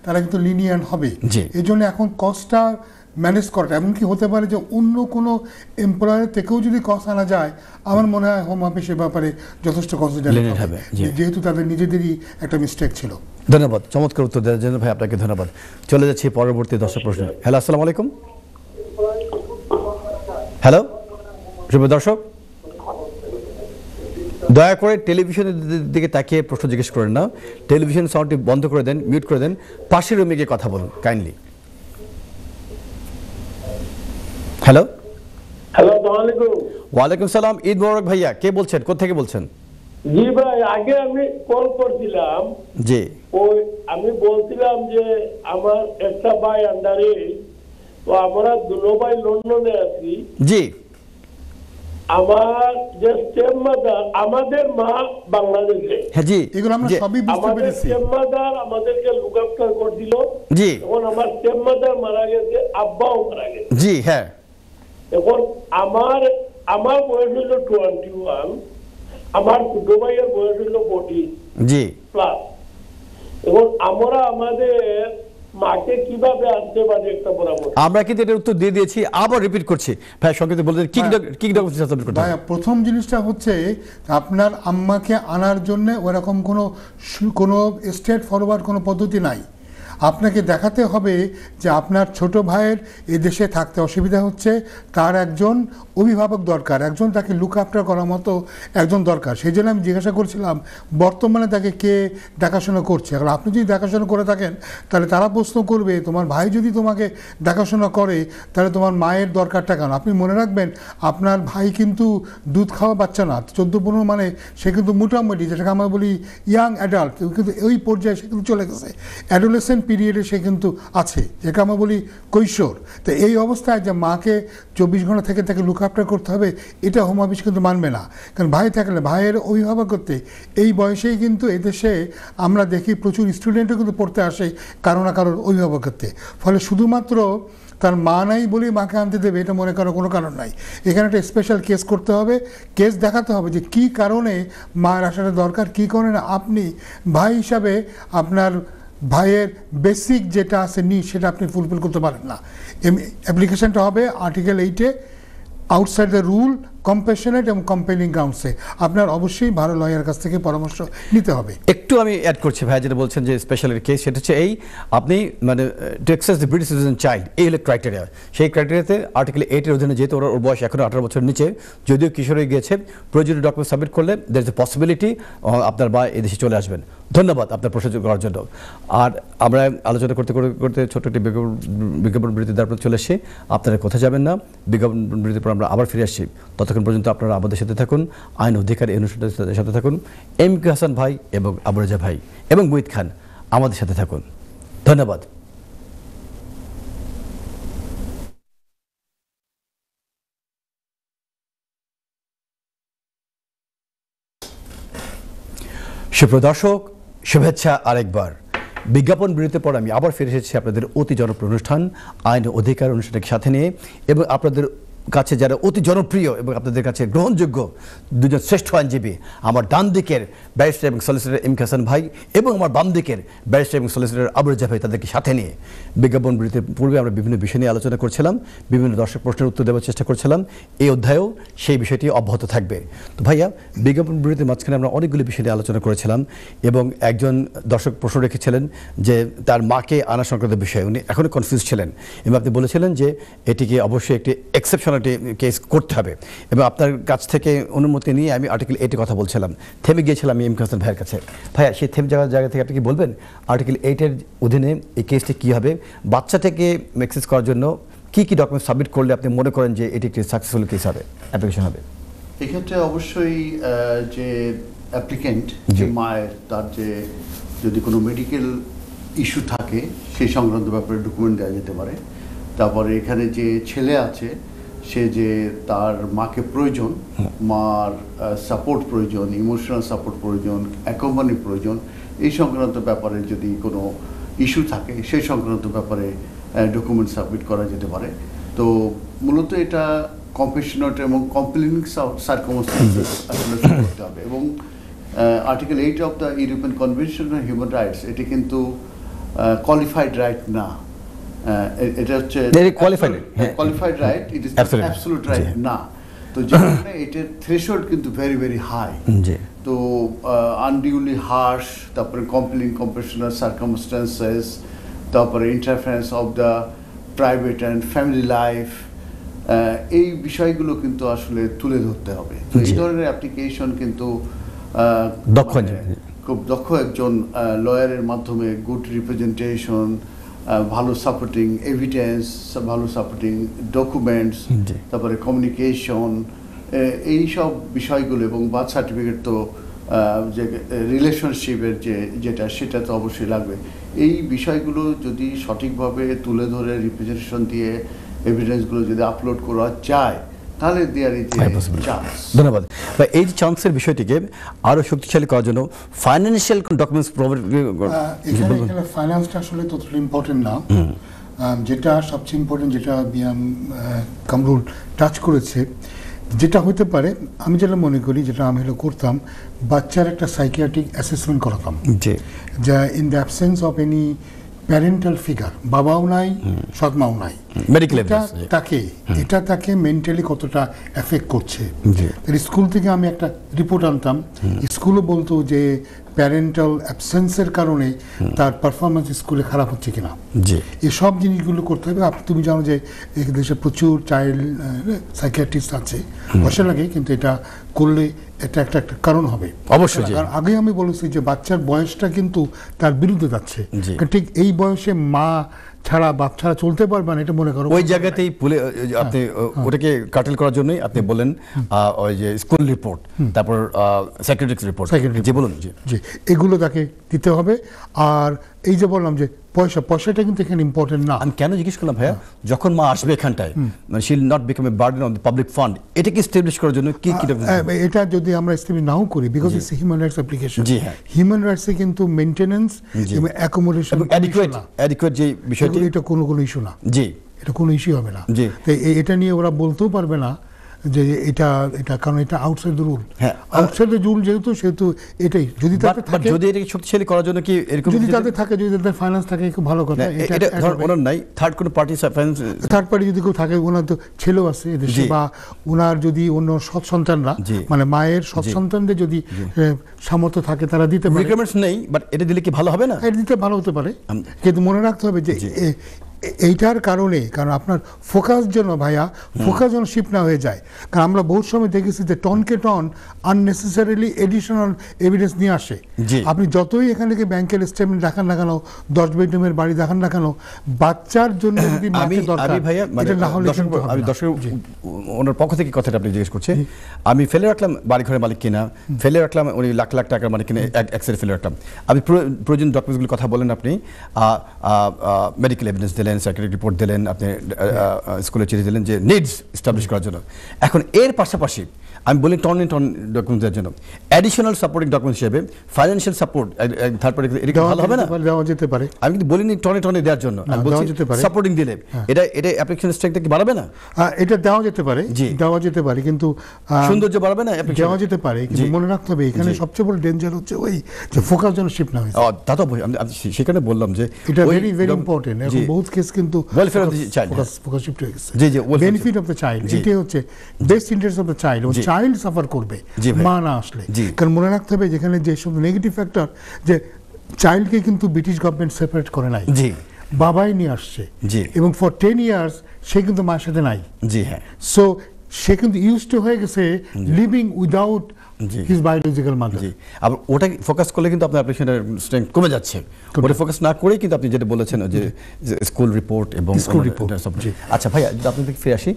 তারা কিন্তু লিনিয়ান্ট হবে। জি। এই জন্য এখন কস্টটা ম্যানেজ করাটা, এমনকি হতে পারে যে অন্য কোনো এমপ্লয়ার থেকেও যদি কস্ট আনা যায়, আমার মনে হয় হোম অফিসের ব্যাপারে যথেষ্ট কনসিডারেট Lenient হবে, জি। যেহেতু তাদের নিজেদেরই একটা মিস্টেক ছিল। ধন্যবাদ, চমৎকার উত্তর দেওয়ার জন্য ভাই আপনাকে ধন্যবাদ। চলে যাচ্ছি পরবর্তী দর্শক প্রশ্ন। হ্যালো, আসসালামু আলাইকুম। হ্যালো প্রিয় দর্শক, দয়া করে টেলিভিশনের দিকে তাকিয়ে প্রশ্ন জিজ্ঞেস করেন না, টেলিভিশন সাউন্ডটি বন্ধ করে দেন, মিউট করে দেন, পাশের রুমে গিয়ে কথা বলুন কাইন্ডলি। হ্যালো। হ্যালো, আসসালামু আলাইকুম। ওয়ালাইকুম সালাম, ঈদ মোবারক ভাইয়া। কে বলছেন, কোথেকে বলছেন? জি ভাই, আগে আমি কল করছিলাম, জি ওই আমি বলছিলাম যে আমার একটা ভাই আন্ডারে, তো আমরা দুনো ভাই লন্ডনে আছি। জি আমার যে স্টেপ মাদার, আমাদের মা বাংলাদেশে, হ্যাঁ জি এগুলো আমরা জি, সবই বুঝতে আমাদের পেরেছি। স্টেপ মাদার আমাদেরকে লুক আফটার করছিল। জি এখন আমার স্টেপ মাদার মারা গেছে, আব্বাও মারা গেছে। জি হ্যাঁ এখন আমার বয়স হইল 21, আমার ছোট ভাইয়ের বয়স হইল 40 জি প্লাস। এখন আমরা আমাদের মাকে কিভাবে আনতে পারি একটা পরামর্শ। আমরা কিন্তু এটার উত্তর দিয়ে দিয়েছি, আবার রিপিট করছি ভাই, সংক্ষেপে বলতে কি ডকুমেন্টস সাবমিট করতে হবে? ভাইয়া, প্রথম জিনিসটা হচ্ছে আপনার আম্মাকে আনার জন্য ওরকম কোনো স্ট্রেট ফরওয়ার্ড কোনো পদ্ধতি নাই। আপনাকে দেখাতে হবে যে আপনার ছোট ভাইয়ের এদেশে থাকতে অসুবিধা হচ্ছে, তার একজন অভিভাবক দরকার, একজন তাকে লুক আফটার করার মতো একজন দরকার। সেই জন্য আমি জিজ্ঞাসা করছিলাম বর্তমানে তাকে কে দেখাশোনা করছে। আর আপনি যদি দেখাশোনা করে থাকেন তাহলে তারা প্রশ্ন করবে তোমার ভাই যদি তোমাকে দেখাশোনা করে তাহলে তোমার মায়ের দরকারটা কেন? আপনি মনে রাখবেন আপনার ভাই কিন্তু দুধ খাওয়া বাচ্চা না, 14-15 মানে সে কিন্তু মোটামুটি যেটাকে আমরা বলি ইয়াং অ্যাডাল্ট, কিন্তু ওই পর্যায়ে সে কিন্তু চলে গেছে, অ্যাডোলেসেন্ট পিরিয়ডে সে কিন্তু আছে, যেটা আমরা বলি কৈশোর। তো এই অবস্থায় যে মাকে 24 ঘন্টা থেকে তাকে লুক আফটার করতে হবে, এটা হোম অফিস কিন্তু মানবে না। কারণ ভাই থাকলে ভাইয়ের অভিভাবক করতে এই বয়সেই কিন্তু এদেশে আমরা দেখি প্রচুর স্টুডেন্টও কিন্তু পড়তে আসে কারো না কারোর অভিভাবক করতে। ফলে শুধুমাত্র তার মা নাই বলেই মাকে আনতে দেবে এটা মনে করার কোনো কারণ নাই। এখানে একটা স্পেশাল কেস করতে হবে, কেস দেখাতে হবে যে কী কারণে মায়ের আসাটা দরকার, কী কারণে আপনি ভাই হিসাবে আপনার ভাইয়ের বেসিক যেটা আছে সেটা আপনি ফুলফিল করতে পারেন না। অ্যাপ্লিকেশনটা হবে আর্টিকেল 8-এ, আউটসাইড দ্য রুল, কম্প্যাশনেট এবং কম্পেলিং গ্রাউন্ডসে। আপনার অবশ্যই ভালো লয়ারের কাছ থেকে পরামর্শ নিতে হবে। একটু আমি অ্যাড করছি ভাই, যেটা বলছেন যে স্পেশাল কেস, সেটা হচ্ছে এই আপনি মানে to access the British citizen child, এই হলো ক্রাইটেরিয়া। সেই ক্রাইটেরিয়াতে আর্টিকেল 8-এর অধীনে যেহেতু ওর বয়স এখনও 18 বছরের নিচে, যদিও কিশোর হয়ে গিয়েছে, প্রয়োজনীয় ডকুমেন্ট সাবমিট করলে দের ইজ এ পসিবিলিটি আপনার বা এদেশে চলে আসবেন। ধন্যবাদ আপনার প্রশ্ন করার জন্য। আর আমরা আলোচনা করতে করতে ছোট্ট একটি বিজ্ঞাপন বিরতিতে আপনার চলে এসেছি। আপনারা কোথায় যাবেন না, বিজ্ঞাপন বিরতির পর আমরা আবার ফিরে আসছি। ততক্ষণ পর্যন্ত আপনারা আমাদের সাথে থাকুন, আইন অধিকার এই অনুষ্ঠানের সাথে থাকুন। এম.কে হাসান ভাই এবং আবু রাজা ভাই এবং মুহিত খান আমাদের সাথে থাকুন। ধন্যবাদ। সুপ্রদর্শক, শুভেচ্ছা আরেকবার। বিজ্ঞাপন বিরতির পর আমি আবার ফিরে এসেছি আপনাদের অতি জনপ্রিয় অনুষ্ঠান আইন অধিকার অনুষ্ঠানকে সাথে নিয়ে, এবং আপনাদের কাছে যারা অতি জনপ্রিয় এবং আপনাদের কাছে গ্রহণযোগ্য দুজন শ্রেষ্ঠ আইনজীবী, আমার ডান দিকের ব্যারিস্টার এবং সলিসিটর এম.কে হাসান ভাই এবং আমার বাম দিকের ব্যারিস্টার এবং সলিসিটর আবু রাজা ভাই, তাদেরকে সাথে নিয়ে বিজ্ঞাপন বিরতির পূর্বে আমরা বিভিন্ন বিষয় নিয়ে আলোচনা করছিলাম, বিভিন্ন দর্শক প্রশ্নের উত্তর দেওয়ার চেষ্টা করছিলাম। এই অধ্যায়েও সেই বিষয়টি অব্যাহত থাকবে। তো ভাইয়া, বিজ্ঞাপন বিরতির মাঝখানে আমরা অনেকগুলি বিষয় নিয়ে আলোচনা করেছিলাম এবং একজন দর্শক প্রশ্ন রেখেছিলেন যে তার মাকে আনা সংক্রান্ত বিষয়ে উনি এখনও কনফিউজ ছিলেন, এবং আপনি বলেছিলেন যে এটিকে অবশ্যই একটি এক্সেপশন কেস করতে হবে, এবং আপনার কাছ থেকে অনুমতি নিয়ে আমি আর্টিকেল 8-এর কথা বলছিলাম। থেমে গিয়েছিলাম আমি এম.কে হাসান ভাইয়ের কাছে। ভাইয়া, সেই থেমে যাওয়ার জায়গা থেকে আপনি কি বলবেন আর্টিকেল 8-এর অধীনে এই কেসটি কী হবে, বাচ্চাটাকে অ্যাক্সেস করার জন্য কী কী ডকুমেন্ট সাবমিট করলে আপনি মনে করেন যে এটি একটি সাকসেসফুল কেস হবে, অ্যাপ্লিকেশন হবে? এক্ষেত্রে অবশ্যই যে অ্যাপ্লিকেন্ট, যে মায়ের, তার যে যদি কোনো মেডিকেল ইস্যু থাকে সেই সংক্রান্ত ব্যাপারে ডকুমেন্ট দেওয়া যেতে পারে। তারপরে এখানে যে ছেলে আছে সে যে তার মাকে প্রয়োজন, মার সাপোর্ট প্রয়োজন, ইমোশনাল সাপোর্ট প্রয়োজন, অ্যাকম্পানি প্রয়োজন, এই সংক্রান্ত ব্যাপারে যদি কোনো ইস্যু থাকে সেই সংক্রান্ত ব্যাপারে ডকুমেন্ট সাবমিট করা যেতে পারে। তো মূলত এটা কম্প্যাশনেট এবং কম্পেলিং সার্কামস্ট্যান্সেস আসলে করতে হবে। এবং article 8 of the European convention on human rights, এটি কিন্তু কোয়ালিফাইড রাইট না, এটা হচ্ছে qualified right, it is absolute right না। তো যেখানে এটার থ্রেশহোল্ড কিন্তু ভেরি ভেরি হাই। তো আনডিউলি হার্শ, তারপরে কম্পেলিং কম্প্যাশনেট সার্কামস্ট্যান্সেস, তারপরে interference of the private and family life, এই বিষয়গুলো কিন্তু আসলে তুলে ধরতে হবে। তো এই ধরনের অ্যাপ্লিকেশন কিন্তু খুব দক্ষ একজন লয়ারের মাধ্যমে গুড রিপ্রেজেন্টেশন, ভালো সাপোর্টিং এভিডেন্স, ভালো সাপোর্টিং ডকুমেন্টস, তারপরে কমিউনিকেশন, এই সব বিষয়গুলো, এবং বার্থ সার্টিফিকেট তো যে রিলেশনশিপের যেটা সেটা তো অবশ্যই লাগবে। এই বিষয়গুলো যদি সঠিকভাবে তুলে ধরে রিপ্রেজেন্টেশন দিয়ে এভিডেন্সগুলো যদি আপলোড করা যায় তাহলে দেয়ার ইজ চান্স। ধন্যবাদ। এই চান্সের বিষয়টিকে আরও শক্তিশালী করার জন্য ফাইন্যান্সিয়াল ডকুমেন্টস প্রোভাইড, এখানে ফাইন্যান্সটা আসলে ততটা ইম্পর্টেন্ট না। যেটা সবচেয়ে ইম্পর্টেন্ট, যেটা কামরুল টাচ করেছে, যেটা হতে পারে, আমি যেটা মনে করি, যেটা আমি করতাম, বাচ্চার একটা সাইকিয়াট্রিক অ্যাসেসমেন্ট করাতাম, যা in the absence of any parental figure, বাবাও নাই, সৎমাও নাই, এটা তাকে মেন্টালি কতটা এফেক্ট করছে। স্কুল থেকে আমি একটা রিপোর্ট আনতাম, স্কুলও বলতো যে প্যারেন্টাল অ্যাবসেন্সের কারণে তার পারফরমেন্স স্কুলে খারাপ হচ্ছে কিনা, জি এসব জিনিসগুলো করতে হবে। তুমি জানো যে এই দেশে প্রচুর চাইল্ড সাইকিয়াট্রিস্ট আছে, বসে লাগে, কিন্তু এটা করলে এটা একটা কারণ হবে অবশ্যই, জি। কারণ আগে আমি বলেছি যে বাচ্চার বয়সটা কিন্তু তার বিরুদ্ধে যাচ্ছে, জি। কারণ ঠিক এই বয়সে মা ছাড়া বাপ ছাড়া চলতে পারবে না, এটা মনে করো ওই জায়গাতেই আপনি ওটাকে কাটেল করার জন্যই আপনি বলেন ওই যে স্কুল রিপোর্ট, তারপর সাইকিয়াট্রিক রিপোর্ট, জি বলুন। জি জি, এগুলো তাকে দিতে হবে। আর এই যে বললাম যে পয়সাটা কিন্তু এখানে ইম্পর্টেন্ট না। আমি কেন জিজ্ঞেস করলাম ভাইয়া, যখন মা আসবে এখানটায়, মানে she will not become a burden on the public fund, এটাকে এস্টাবলিশ করার জন্য কি কি এটা যদি আমরা এস্টাবলিশ নাও করি, because it's human rights application, জি হ্যাঁ, হিউম্যান রাইটসে কিন্তু মেইনটেনেন্স এবং অ্যাকোমোডেশন এবং অ্যাডিকুয়েট যে বিষয়টি, এটা কোনো ইস্যু না, জি এটা কোনো ইস্যু হবে না। জি। তাই এটা নিয়ে ওরা বলতেও পারবে না যে এটা কারণ এটা আউটসাইড দ্য রুল, হ্যাঁ আউটসাইড দ্য রুল যেহেতু সেহেতু এটাই যদি তাতে থাকে, যদি এটাকে শক্তিশালী করার জন্য কি এরকম যদি তাতে থাকে, যদি তাদের ফাইন্যান্স থাকে খুব ভালো কথা। এটা ধর ওনার নাই থার্ড কোনো পার্টি ফাইন্যান্স, থার্ড পার্টি যদি কেউ থাকে, ওনার তো ছেলেও আছে এদেশে, বা ওনার যদি অন্য সৎ সন্তানরা, মানে মায়ের সৎ সন্তানদের যদি সামর্থ্য থাকে তারা দিতে পারে। রিকোয়ারমেন্টস নেই, বাট এটা দিলে কি ভালো হবে না? এটা দিতে ভালো হতে পারে, কিন্তু মনে রাখতে হবে যে এইটার কারণে, কারণ আপনার ফোকাস যেন ভাইয়া ফোকাস যেন শিফট না হয়ে যায়। কারণ আমরা বহুত সময় দেখেছি যে টনকে টন আননেসেসারিলি এডিশনাল এভিডেন্স নিয়ে আসে। আপনি যতই এখানে কি ব্যাংকের স্টেটমেন্ট দেখান না কেন, 10 বেডরুমের বাড়ি দেখান না কেন, বাচ্চার জন্য যদি এটা না হলে আমি দর্শক ওনার পক্ষ থেকে কথাটা আপনি জিজ্ঞেস করছে, আমি ফেলে রাখলাম বাড়ি ঘরের মালিক কিনা, ফেলে রাখলাম উনি লাখ লাখ টাকার মালিক কিনা, এক্সের ফেলে রাখলাম, আমি প্রয়োজন ডকুমেন্টসগুলোর কথা বলেন, আপনি মেডিকেল এভিডেন্স দিলেন, সাইকিয়াট্রিক রিপোর্ট দিলেন, আপনি স্কুলে চিঠি দিলেন যে নিডস এস্টাবলিশ করার জন্য। এখন এর পাশাপাশি আমি বলি টন ডকুমেন্টস দেওয়ার জন্য অ্যাডিশনাল সাপোর্টিং ডকুমেন্টস হিসেবে ফাইন্যান্সিয়াল সাপোর্ট থার্ড পার্টি ভালো হবে না? দেওয়া যেতে পারে। আমি কিন্তু বলিনি টনে দেওয়ার জন্য, আমি বলছি সাপোর্টিং দিলে এটা অ্যাপ্লিকেশন স্ট্রেংথ কি বাড়াবে না? এটা দেওয়া যেতে পারে, দেওয়া যেতে পারে, কিন্তু সৌন্দর্য বাড়াবে না? দেওয়া যেতে পারে, কিন্তু মনে রাখতে হবে এখানে সবচেয়ে বড় ডেঞ্জার হচ্ছে ওই যে ফোকাস যেন শিফট না হয়। তা তো আমি সেখানে বললাম যে এটা ভেরি ভেরি ইম্পর্টেন্ট। এখন বহুত কেস কিন্তু welfare of the child, focus shift হয়ে গেছে। জি জি, বেনিফিট অফ দ্য চাইল্ড, এটাই হচ্ছে best interest of the child. ও চাইল্ড সাফার করবে মা না আসলে, কারণ মনে রাখতে হবে যেখানে যে সব নেগেটিভ ফ্যাক্টর, যে চাইল্ডকে কিন্তু ব্রিটিশ গভর্নমেন্ট সেপারেট করে নাই, জি বাবাই নিয়ে আসছে, জি, এবং ফর 10 ইয়ার্স সে কিন্তু মার সাথে নাই, জি হ্যাঁ। সো সে কিন্তু ইউজড টু হয়ে গেছে living without his biological mother. জি, আবার ওটা ফোকাস করলে কিন্তু আপনার অ্যাপ্লিকেশনের স্ট্রেংথ কমে যাচ্ছে। ওটা ফোকাস না করেই কিন্তু আপনি যেটা বলেছেন যে স্কুল রিপোর্ট এবং স্কুল রিপোর্ট। আচ্ছা ভাইয়া, আপনাদের ফিরে আসি,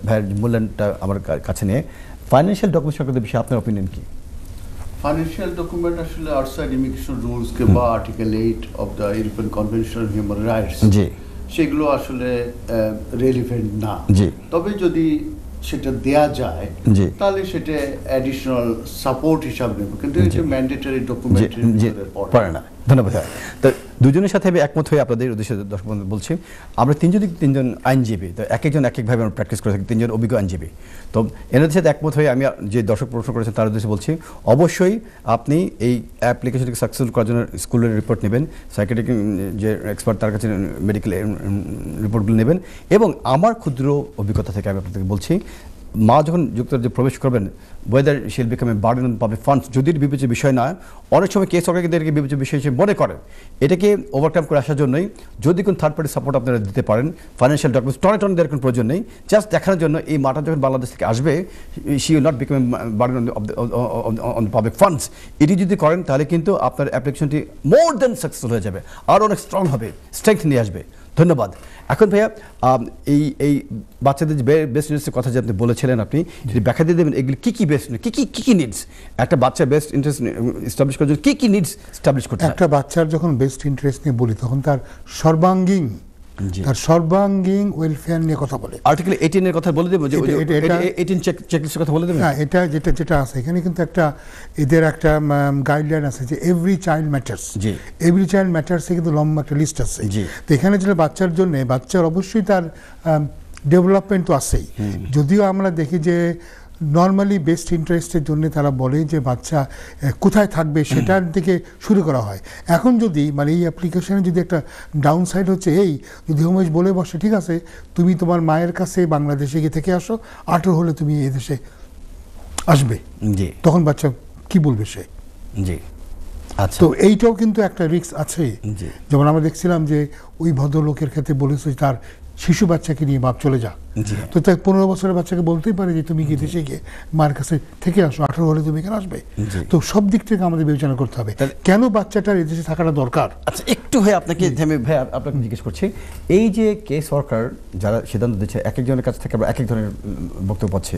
ভাইয়ের মূল্যায়নটা আমার কাছে নিয়ে ফাইন্যান্সিয়াল ডকুমেন্ট সংক্রান্ত বিষয়ে আপনার অপিনিয়ন কি? ফাইন্যান্সিয়াল ডকুমেন্ট আসলে আউটসাইড ইমিগ্রেশন রুলস কে বা article 8 of the European convention on human rights, জি, সেগুলো আসলে রেলিভেন্ট না। জি, তবে যদি সেটা দেয়া যায় তাহলে সেটা অ্যাডিশনাল সাপোর্ট হিসাবে নেব, কিন্তু এটা ম্যান্ডেটরি ডকুমেন্ট পড়ে না। ধন্যবাদ। তো দুজনের সাথে আমি একমত হয়ে আপনাদের উদ্দেশ্যে দর্শক বন্ধু বলছি, আমরা তিনজন আইনজীবী, তো এক একভাবে আমরা প্র্যাকটিস করে থাকি, 3 জন অভিজ্ঞ আইনজীবী। তো এনাদের সাথে একমত হয়ে আমি যে দর্শক প্রশ্ন করেছেন তার উদ্দেশ্যে বলছি, অবশ্যই আপনি এই অ্যাপ্লিকেশনটিকে সাকসেসফুল করার জন্য স্কুলের রিপোর্ট নেবেন, সাইকিয়াট্রিক যে এক্সপার্ট তার কাছে মেডিকেল রিপোর্টগুলো নেবেন, এবং আমার ক্ষুদ্র অভিজ্ঞতা থেকে আমি আপনাদেরকে বলছি, মা যখন যুক্তরাজ্যে প্রবেশ করবেন, ওয়েদার শিল become a burden on public funds যদি বিবেচ্য বিষয় না, অনেক সময় কেস সরকার কিন্তু এটাকে বিবেচ্য বিষয় হিসেবে মনে করেন। এটাকে ওভারকাম করে আসার জন্যই যদি কোনো থার্ড পার্টি সাপোর্ট আপনারা দিতে পারেন, ফাইন্যান্সিয়াল ডকুমেন্টস টনে দেওয়ার কোনো প্রয়োজন নেই, জাস্ট দেখানোর জন্য এই মাটা যখন বাংলাদেশ থেকে আসবে, she will not become a burden on public funds, এটি যদি করেন তাহলে কিন্তু আপনার অ্যাপ্লিকেশনটি মোর দেন সাকসেসফুল হয়ে যাবে, আর অনেক স্ট্রং হবে, স্ট্রেংথ নিয়ে আসবে। ধন্যবাদ। এখন ভাইয়া, এই বাচ্চাদের যে বেস্ট ইন্টারেস্টের কথা যে আপনি বলেছিলেন, আপনি যদি ব্যাখ্যা দিয়ে দেবেন এগুলি কী বেস্ট, কী নিডস একটা বাচ্চা বেস্ট ইন্টারেস্ট এস্টাবলিশ করার জন্য কী নিডস এস্টাবলিশ করতে? একটা বাচ্চার যখন বেস্ট ইন্টারেস্ট নিয়ে বলি তখন তার সর্বাঙ্গীন ওয়েলফেয়ার নিয়ে কথা বলে। আর্টিকেল 18 এর কথা বলে দেবো, যে 18 চেকলিস্টের কথা বলে দেবেন। হ্যাঁ, এটা যেটা আছে এখানে কিন্তু এদের একটা গাইডলাইন আছে যে every child matters, every child ম্যাটার্সে কিন্তু লম্বা একটা লিস্ট আছে। তো এখানে যেটা বাচ্চার জন্য, বাচ্চার অবশ্যই তার ডেভেলপমেন্ট তো আছেই, যদিও আমরা দেখি যে নর্মালি বেস্ট ইন্টারেস্টের জন্য তারা বলে যে বাচ্চা কোথায় থাকবে সেটার দিকে শুরু করা হয়। এখন যদি মানে এই অ্যাপ্লিকেশনে যদি একটা ডাউন সাইড হচ্ছে, এই যদি হোমেশ বলে বসে ঠিক আছে তুমি তোমার মায়ের কাছে বাংলাদেশে গিয়ে থেকে আসো, 18 হলে তুমি এই দেশে আসবে, তখন বাচ্চা কি বলবে? সে জি আচ্ছা তো এইটাও কিন্তু একটা রিস্ক আছে। জি। যেমন আমরা দেখছিলাম যে ওই ভদ্রলোকের ক্ষেত্রে বলেছে তার শিশু বাচ্চাকে নিয়ে বাপ চলে যা, জি। তো তাই 15 বছরের বাচ্চাকে বলতেই পারে যে তুমি গিয়ে দেশে গিয়ে মায়ের কাছে থেকে আসো, 18 হলে তুমি এখানে আসবে। জি। তো সব দিক থেকে আমাদের বিবেচনা করতে হবে কেন বাচ্চাটার এদেশে থাকাটা দরকার। আচ্ছা একটু ভাই আপনাকে থেমে ভাই আপনাকে জিজ্ঞেস করছি, এই যে কেস ওয়ার্কার যারা সিদ্ধান্ত দিচ্ছে এক একজনের কাছ থেকে আমরা এক এক ধরনের বক্তব্য পাচ্ছি,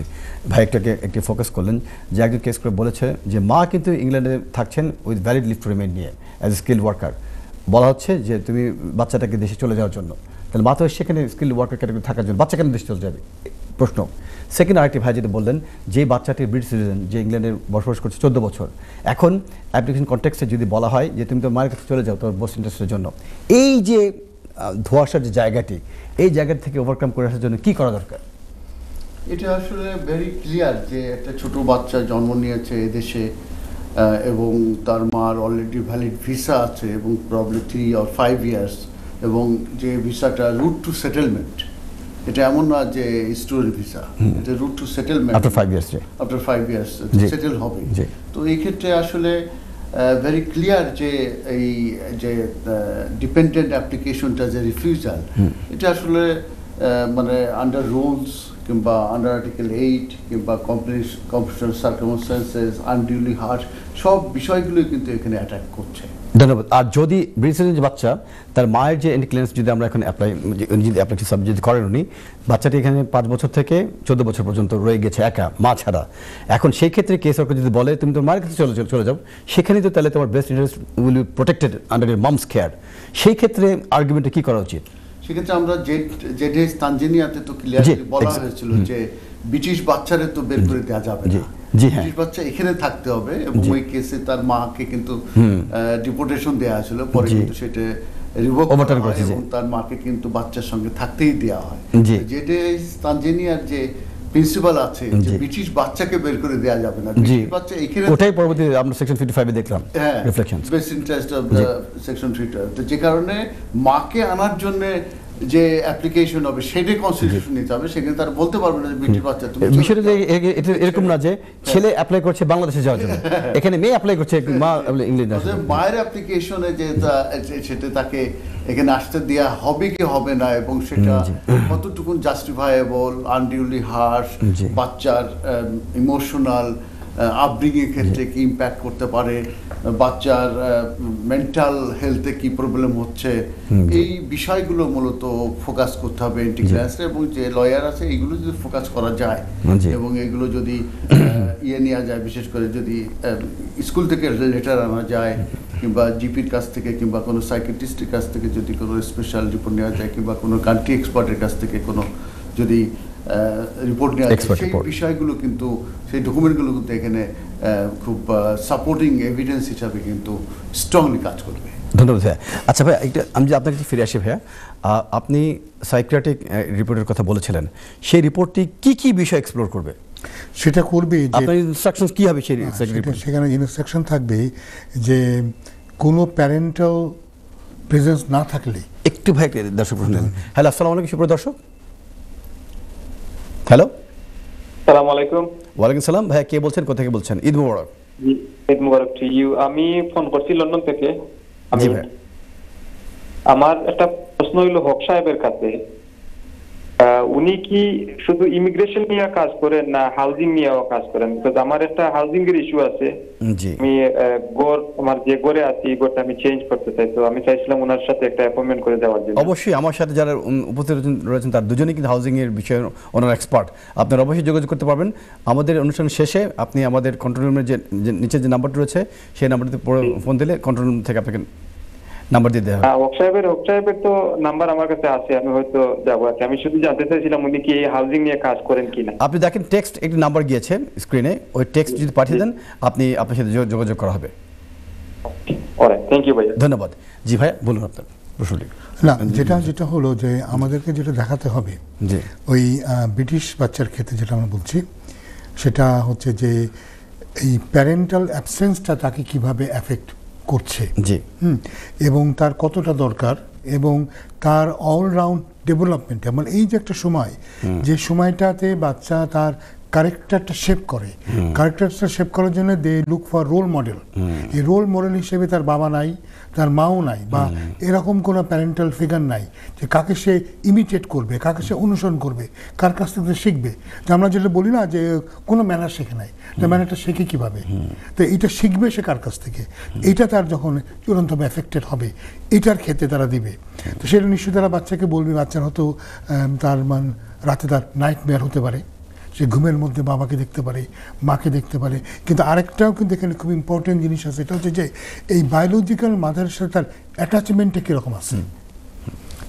ভাই একটি ফোকাস করলেন যে একজন কেস করে বলেছে যে মা কিন্তু ইংল্যান্ডে থাকছেন with valid leave to remain নিয়ে অ্যাজ এ স্কিল ওয়ার্কার, বলা হচ্ছে যে তুমি বাচ্চাটাকে দেশে চলে যাওয়ার জন্য, তাহলে মা তো সেখানে স্কিল ওয়ার্কার ক্যাটাগরি থাকার জন্য বাচ্চা কেন দেশে চলে যাবে প্রশ্ন। সেকেন্ড আরেকটি ভাই যেটা বললেন যে বাচ্চাটি ব্রিটিশ সিটিজেন যে ইংল্যান্ডে বসবাস করছে 14 বছর, এখন অ্যাপ্লিকেশন কনটেক্সটে যদি বলা হয় যে তুমি তো মায়ের কাছে চলে যাও তোর বেস্ট ইন্টারেস্টের জন্য, এই যে ধোঁয়াশার যে জায়গাটি, এই জায়গা থেকে ওভারকাম করে আসার জন্য কি করা দরকার? এটা আসলে ভেরি ক্লিয়ার যে একটা ছোট বাচ্চা জন্ম নিয়েছে এদেশে এবং তার মার অলরেডি ভ্যালিড ভিসা আছে এবং প্রবলি 3 or 5 years, এবং যে ভিসাটা রুট টু সেটেলমেন্ট, এটা এমন না যে স্টুডেন্ট ভিসা, এটা route to settlement after 5 years after 5 years settle হবে। তো এই ক্ষেত্রে আসলে ভেরি ক্লিয়ার যে এই যে ডিপেন্ডেন্ট অ্যাপ্লিকেশনটা যে রিফিউজাল, এটা আসলে মানে আন্ডার রুলস কিংবা আন্ডার আর্টিকেল 8 কিংবা কম্পিটিশন সার্কামস্টেন্সেস, আনডিউলি হার্শ, সব বিষয়গুলোই কিন্তু এখানে অ্যাটাক করছে। ধন্যবাদ। আর যদি ব্রিটিশ যে বাচ্চা তার মায়ের যে ক্লিয়ারেন্স যদি আমরা এখন অ্যাপ্লাই যদি অ্যাপ্লিকেশন সাবমিট যদি করেন উনি, বাচ্চাটি এখানে 5 বছর থেকে 14 বছর পর্যন্ত রয়ে গেছে একা মা ছাড়া, এখন সেই ক্ষেত্রে কেস ওয়ার্কার যদি বলে তুমি তোমার মায়ের কাছে চলে যাও, সেখানে তো তাহলে তোমার best interest will be protected under year mum's care, সেই ক্ষেত্রে আর্গুমেন্টে কি করা উচিত? সেক্ষেত্রে আমরা যে তানজানিয়াতে তো ক্লিয়ারলি বলা হয়েছিল যে ব্রিটিশ বাচ্চারে তো বের করে দেওয়া যাবে না, ব্রিটিশ বাচ্চা এখানে থাকতে হবে, এবং ওই কেসে তার মাকে কিন্তু ডিপোর্টেশন দেওয়া হয়েছিল, পরে কিন্তু সেটা রিভোক করা হয় এবং তার মাকে কিন্তু বাচ্চার সঙ্গে থাকতেই দেওয়া হয়। যেটা তানজানিয়ার যে প্রিন্সিপাল আছে যে ব্রিটিশ বাচ্চাকে বের করে দেওয়া যাবে না, ব্রিটিশ বাচ্চা এখানে, ওটাই পরবর্তী আমরা সেকশন 55 এ দেখলাম reflection best interest of the section 3, তো যে কারণে মাকে আনার জন্য যে অ্যাপ্লিকেশন হবে সেটা কনস্টিটিউশন নিতে হবে, সেখানে তার বলতে পারবে না যে ব্রিটিশ বাচ্চা তুমি। বিষয়টা যে এটা এরকম না যে ছেলে অ্যাপ্লাই করছে বাংলাদেশে যাওয়ার জন্য, এখানে মেয়ে অ্যাপ্লাই করছে মা ইংল্যান্ডে, মায়ের অ্যাপ্লিকেশনে যে সেটা তাকে এখানে আসতে দেওয়া হবে কি হবে না, এবং সেটা কতটুকু জাস্টিফায়েবল, আনডিউলি হার্শ, বাচ্চার ইমোশনাল আপব্রিংয়ের ক্ষেত্রে কি ইম্প্যাক্ট করতে পারে, বাচ্চার মেন্টাল হেলথে কি প্রবলেম হচ্ছে, এই বিষয়গুলো মূলত ফোকাস করতে হবে এন্টি ক্লাসে, এবং যে লয়ার আছে এইগুলো যদি ফোকাস করা যায় এবং এগুলো যদি নেওয়া যায়, বিশেষ করে যদি স্কুল থেকে লেটার আনা যায় কিংবা জিপির কাছ থেকে কিংবা কোনো সাইকিয়াট্রিস্টের কাছ থেকে যদি কোনো স্পেশাল রিপোর্ট নেওয়া যায় কিংবা কোনো কান্ট্রি এক্সপার্টের কাছ থেকে কোনো যদি রিপোর্ট নেওয়া যায়, সেই বিষয়গুলো কিন্তু সেই ডকুমেন্টগুলো কিন্তু এখানে খুব সাপোর্টিং এভিডেন্স হিসাবে কিন্তু স্ট্রংলি কাজ করবে। ধন্যবাদ ভাইয়া। আচ্ছা ভাইয়া আমি যে আপনার কাছে ফিরে আসি ভাইয়া, আপনি সাইকিয়াট্রিক রিপোর্টের কথা বলেছিলেন, সেই রিপোর্টটি কি কি বিষয় এক্সপ্লোর করবে? সেটা করবে আপনার ইনস্ট্রাকশনস কি হবে? সেখানে ইনস্ট্রাকশন থাকবে যে কোনো প্যারেন্টাল প্রেজেন্স না থাকলে, একটু ভাই দর্শক প্রশ্ন। হ্যালো, আসসালামু আলাইকুম সুপ্রিয় দর্শক। হ্যালো, আসসালামু আলাইকুম। ওয়ালাইকুম সালাম। ভাইয়া কে বলছেন, কোথা থেকে বলছেন? ঈদ মোবারক। ঈদ মোবারক টু ইউ। আমি ফোন করছি লন্ডন থেকে। জি ভাই। আমার একটা প্রশ্ন হইল হক সাহেবের কাছে, উনি কি শুধু ইমিগ্রেশন নিয়ে কাজ করেন না হাউজিং নিয়েও কাজ করেন? বিকজ আমার একটা হাউজিং এর ইস্যু আছে। জি। আমি আমার যে ঘরে আছি ঘরটা আমি চেঞ্জ করতে চাই, তো আমি চাইছিলাম ওনার সাথে একটা অ্যাপয়েন্টমেন্ট করে দেওয়ার জন্য। অবশ্যই আমার সাথে যারা উপস্থিত রয়েছেন তার দুজনেই কিন্তু হাউজিং এর বিষয়ে ওনার এক্সপার্ট, আপনারা অবশ্যই যোগাযোগ করতে পারবেন। আমাদের অনুষ্ঠান শেষে আপনি আমাদের কন্ট্রোল রুমের যে নিচে যে নাম্বারটি রয়েছে সেই নাম্বারটিতে ফোন দিলে কন্ট্রোল রুম থেকে আপনাকে নাম্বার দিয়ে দেওয়া হবে। হক সাহেবের তো নাম্বার আমার কাছে আছে, আমি হয়তো যাবো। আমি শুধু জানতে চাইছিলাম উনি কি হাউজিং নিয়ে কাজ করেন কিনা। আপনি দেখেন টেক্সট একটি নাম্বার গিয়েছে স্ক্রিনে, ওই টেক্সট যদি পাঠিয়ে দেন আপনার সাথে যোগাযোগ করা হবে। থ্যাংক ইউ ভাইয়া। ধন্যবাদ। জি ভাই বলুন আপনার প্রশ্নটি। না, যেটা হলো যে আমাদেরকে যেটা দেখাতে হবে, জি, ওই ব্রিটিশ বাচ্চার ক্ষেত্রে যেটা আমরা বলছি সেটা হচ্ছে যে এই প্যারেন্টাল অ্যাবসেন্সটা তাকে কিভাবে এফেক্ট করছে, জি, এবং তার কতটা দরকার, এবং তার অলরাউন্ড ডেভেলপমেন্ট, মানে এই যে একটা সময়, যে সময়টাতে বাচ্চা তার ক্যারেক্টারটা শেপ করে। ক্যারেক্টারটা শেপ করার জন্য they look for role model. এই রোল মডেল হিসেবে তার বাবা নাই, তার মাও নাই, বা এরকম কোনো প্যারেন্টাল ফিগার নাই যে কাকে সে ইমিটেট করবে, কাকে সে অনুসরণ করবে, কার কাছ থেকে শিখবে। তো আমরা যেটা বলি না যে কোনো ম্যানার শেখে নাই, তো ম্যানারটা শেখে কীভাবে, তো এটা শিখবে সে কার কাছ থেকে, এইটা তার যখন চূড়ান্তভাবে এফেক্টেড হবে এটার ক্ষেত্রে তারা দিবে। তো সেটা নিশ্চয়ই তারা বাচ্চাকে বলবে। বাচ্চার হয়তো তার রাতে তার নাইট মেয়ার হতে পারে, সে ঘুমের মধ্যে বাবাকে দেখতে পারে, মাকে দেখতে পারে। কিন্তু আরেকটাও কিন্তু এখানে খুব ইম্পর্টেন্ট জিনিস আছে, এটা হচ্ছে যে এই বায়োলজিক্যাল মাদারের সাথে তার অ্যাটাচমেন্টটা কীরকম আছে।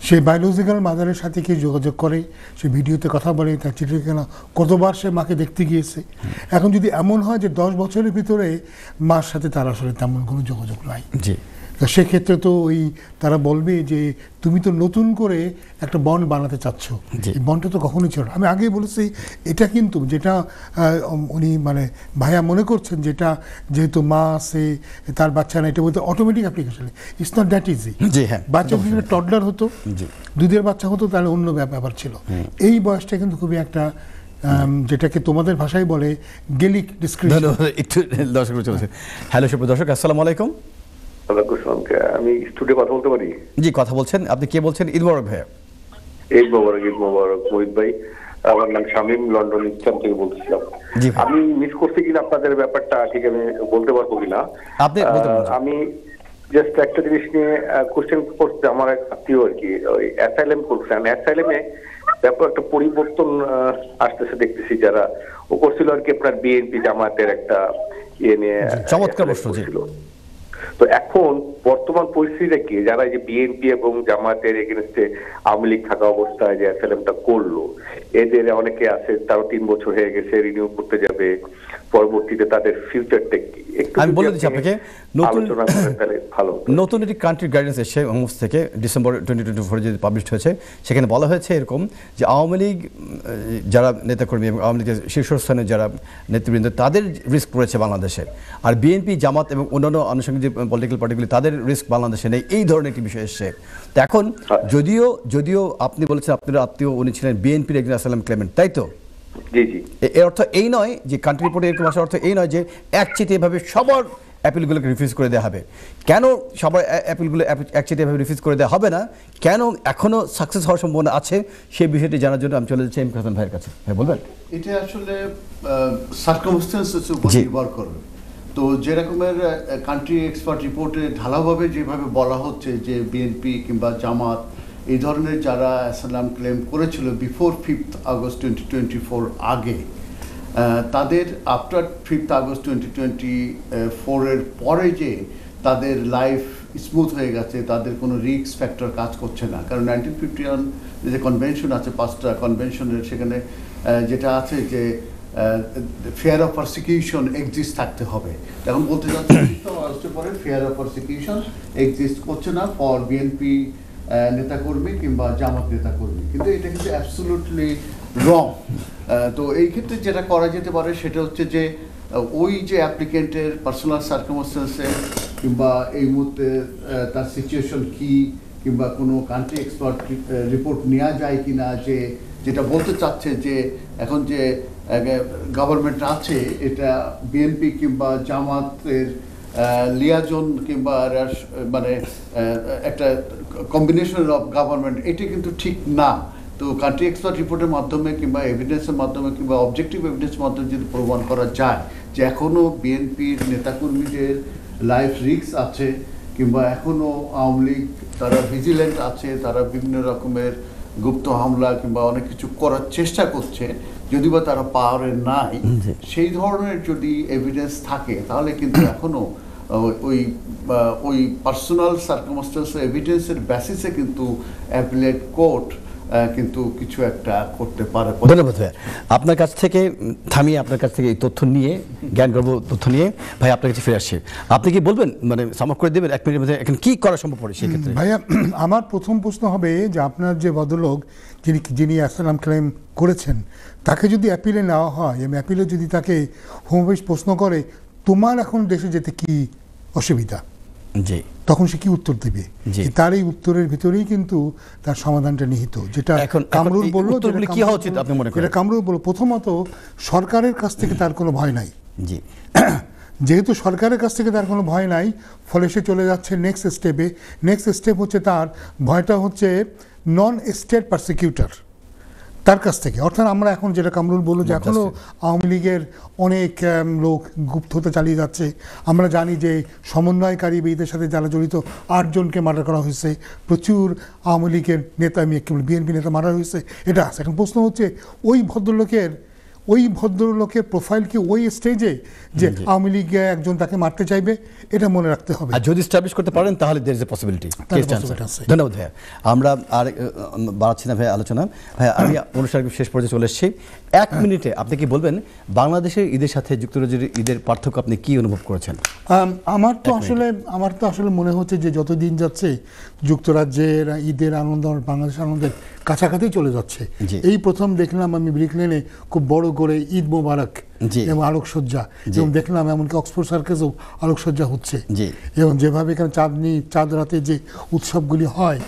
সেই বায়োলজিক্যাল মাদারের সাথে কি যোগাযোগ করে, সে ভিডিওতে কথা বলে, তার চিঠিখানা কতবার সে মাকে দেখতে গিয়েছে। এখন যদি এমন হয় যে 10 বছরের ভিতরে মার সাথে তার আসলে তেমন কোনো যোগাযোগ নাই, তো সেক্ষেত্রে তো তারা বলবে যে তুমি তো নতুন করে একটা বন্ড বানাতে চাচ্ছ, এই বন্ডটা তো কখনোই ছিল না। আমি আগেই বলেছি এটা কিন্তু যেটা উনি ভাইয়া মনে করছেন, যেটা যেহেতু মা আছে তার বাচ্চা না, এটা বলতে automatic application, it's not that easy. বাচ্চা যদি টডলার হতো, দুধের বাচ্চা হতো, তাহলে অন্য ব্যাপার ছিল। এই বয়সটা কিন্তু খুবই একটা যেটাকে তোমাদের ভাষায় বলে গেলিক ডিসক্রিপশন। একটু দর্শক চলেছে। হ্যালো সুপ্রিয় দর্শক, আসসালামু আলাইকুম। আমি স্টুডিও কথা বলতে পারি? জি, কথা বলছেন। আপনি কে বলছেন? ঈদ মোবারক ভাইয়া। ঈদ মোবারক, ঈদ মোবারক মোহিত ভাই। আমার নাম শামীম, লন্ডন ইস্টার্ন থেকে বলছিলাম। আমি মিস করছি কিনা আপনাদের ব্যাপারটা ঠিক আমি বলতে পারবো কিনা। আমি জাস্ট একটা জিনিস নিয়ে কোশ্চেন করতে, আমার এক আত্মীয় আর কি ওই অ্যাসাইলেম করছেন, অ্যাসাইলেমে ব্যাপার একটা পরিবর্তন আসতেছে দেখতেছি, যারা ও করছিল আর কি আপনার বিএনপি জামায়াতের একটা ইয়ে নিয়ে চমৎকার প্রশ্ন ছিল। তো এখন বর্তমান পরিস্থিতিটা কি, যারা এই যে বিএনপি এবং জামায়াতের এগেনস্টে আওয়ামী লীগ থাকা অবস্থায় যে অ্যাসাইলামটা করলো, এদের অনেকে আছে তারও 3 বছর হয়ে গেছে, রিনিউ করতে যাবে, পরবর্তীতে তাদের ফিউচারটা কি আমি বলে দিচ্ছি আপনাকে। নতুন একটি কান্ট্রি গাইডেন্স এসে হোমস থেকে ডিসেম্বর 2024 যে পাবলিশ হয়েছে, সেখানে বলা হয়েছে এরকম যে আওয়ামী লীগ যারা নেতাকর্মী এবং আওয়ামী লীগের শীর্ষস্থানে যারা নেতৃবৃন্দ তাদের রিস্ক পড়েছে বাংলাদেশে, আর বিএনপি জামাত এবং অন্যান্য আনুষঙ্গিক যে পলিটিক্যাল পার্টিগুলি তাদের রিস্ক বাংলাদেশে নেই, এই ধরনের একটি বিষয় এসছে। তো এখন যদিও আপনি বলেছেন আপনার আত্মীয় উনি ছিলেন বিএনপির একজন অ্যাসাইলাম ক্লেমেন্ট, তাই তো? এর অর্থ এই নয় যে কান্ট্রি রিপোর্টে এরকম আসার অর্থ এই নয় যে একচেটিয়া এভাবে সবার অ্যাপিলগুলোকে রিফিউজ করে দেওয়া হবে। কেন সবার অ্যাপিলগুলো একচেটিয়া এভাবে রিফিউজ করে দেওয়া হবে না, কেন এখনও সাকসেস হওয়ার সম্ভাবনা আছে, সেই বিষয়টি জানার জন্য আমি চলে যাচ্ছি এম হাসান ভাইয়ের কাছে। হ্যাঁ, বলবেন? এটা আসলে সার্কামস্টেন্সের উপর নির্ভর করবে। তো যে রকমের কান্ট্রি এক্সপার্ট রিপোর্টে ঢালাওভাবে যেভাবে বলা হচ্ছে যে বিএনপি কিংবা জামাত এই ধরনের যারা অ্যাসাইলাম ক্লেম করেছিল বিফোর 5th আগস্ট 2024 আগে, তাদের আফটার 5th আগস্ট 2024 এর পরে যে তাদের লাইফ স্মুথ হয়ে গেছে, তাদের কোনো রিস্ক ফ্যাক্টর কাজ করছে না। কারণ 1951 যে কনভেনশন আছে, 5টা কনভেনশনের, সেখানে যেটা আছে যে ফেয়ার অফ প্রসিকিউশন এক্সিস্ট থাকতে হবে। এখন বলতে যাচ্ছে আরেস্টের পরে ফেয়ার অফ প্রসিকিউশন এক্সিস্ট করছে না ফর বিএনপি নেতাকর্মী কিংবা জামাত নেতাকর্মী, কিন্তু এটা কিন্তু অ্যাবসলিউটলি রং। তো এই ক্ষেত্রে যেটা করা যেতে পারে সেটা হচ্ছে যে ওই যে অ্যাপ্লিকেন্টের পার্সোনাল সার্কামস্টেন্সে কিংবা এই মুহূর্তে তার সিচুয়েশন কি, কিংবা কোনো কান্ট্রি এক্সপার্ট রিপোর্ট নেওয়া যায় কি না, যে যেটা বলতে চাচ্ছে যে এখন যে গভর্নমেন্ট আছে এটা বিএনপি কিংবা জামাতের লিয়াজন কিংবা একটা কম্বিনেশন অফ গভর্নমেন্ট, এটা কিন্তু ঠিক না। তো কান্ট্রি এক্সপার্ট রিপোর্টের মাধ্যমে কিংবা এভিডেন্সের মাধ্যমে কিংবা অবজেক্টিভ এভিডেন্সের মাধ্যমে যদি প্রমাণ করা যায় যে এখনও বিএনপির নেতাকর্মীদের লাইফ রিস্ক আছে, কিংবা এখনও আওয়ামী লীগ তারা ভিজিল্যান্ট আছে, তারা বিভিন্ন রকমের গুপ্ত হামলা কিংবা অনেক কিছু করার চেষ্টা করছে, যদি বা তারা পাওয়ারে নাই, সেই ধরনের যদি এভিডেন্স থাকে, তাহলে কিন্তু এখনও ওই পার্সোনাল সার্কামস্টেন্স এভিডেন্সের বেসিসে কিন্তু অ্যাপিলেট কোর্ট কিন্তু কিছু একটা করতে পারে। ধন্যবাদ ভাই। আপনার কাছ থেকে আপনার কাছ থেকে এই তথ্য নিয়ে, জ্ঞানগর্ভ তথ্য নিয়ে ভাই আপনার কাছে ফিরে আসছি। আপনি কি বলবেন, সামাপ করে দেবেন 1 মিনিটের মধ্যে এখন কি করা সম্ভব পড়ে সেই ক্ষেত্রে? ভাইয়া, আমার প্রথম প্রশ্ন হবে যে আপনার যে ভদ্রলোক যিনি অ্যাসাইলাম ক্লেম করেছেন, তাকে যদি অ্যাপিলে নেওয়া হয়, এবং অ্যাপিলে যদি তাকে হোম অফিস প্রশ্ন করে তোমার এখন দেশে যেতে কি অসুবিধা, জি, তখন সে কি উত্তর দেবে? তার এই উত্তরের ভিতরেই কিন্তু তার সমাধানটা নিহিত। যেটা কামরুল বলল, কি হওয়া উচিত আপনি মনে করেন? যেটা কামরুল বলল, প্রথমত সরকারের কাছ থেকে তার কোনো ভয় নাই। জি, যেহেতু সরকারের কাছ থেকে তার কোনো ভয় নাই, ফলে সে চলে যাচ্ছে নেক্সট স্টেপে। নেক্সট স্টেপ হচ্ছে তার ভয়টা হচ্ছে নন স্টেট পারসিকিউটর তার কাছ থেকে। অর্থাৎ আমরা এখন যেটা কামরুল বলল যে এখনও আওয়ামী লীগের অনেক লোক গুপ্ততা চালিয়ে যাচ্ছে। আমরা জানি যে সমন্বয়কারী এদের সাথে যারা জড়িত 8 জনকে মার্ডার করা হয়েছে, প্রচুর আওয়ামী লীগের নেতা, বিএনপি নেতা মার্ডার হয়েছে, এটা আছে। এখন প্রশ্ন হচ্ছে ওই ভদ্রলোকের প্রোফাইল কি ওই স্টেজে যে আওয়ামী লীগ একজন তাকে মারতে চাইবে? এটা মনে রাখতে হবে। আর যদি এস্টাবলিশ করতে পারেন তাহলে দেয়ার ইজ এ পসিবিলিটি। ধন্যবাদ ভাইয়া। আমরা আর বাড়াচ্ছি না ভাইয়া আলোচনা। ভাইয়া, আমি অনুষ্ঠান শেষ পর্যায়ে চলে এসেছি। 1 মিনিটে আপনি কি বলবেন বাংলাদেশের ঈদের সাথে যুক্তরাজ্যের ঈদের পার্থক্য আপনি কি অনুভব করেছেন? আমার তো আসলে মনে হচ্ছে যে যত দিন যাচ্ছে যুক্তরাজ্যের ঈদের আনন্দ বাংলাদেশের আনন্দের কাছাকাছি চলে যাচ্ছে। এই প্রথম দেখলাম আমি ব্রিকলেনে খুব বড় করে ঈদ মোবারক এবং আলোকসজ্জা, এবং দেখলাম এমনকি অক্সফোর্ড সার্কাসেও আলোকসজ্জা হচ্ছে, এবং যেভাবে এখানে চাঁদ রাতে যে উৎসবগুলি হয়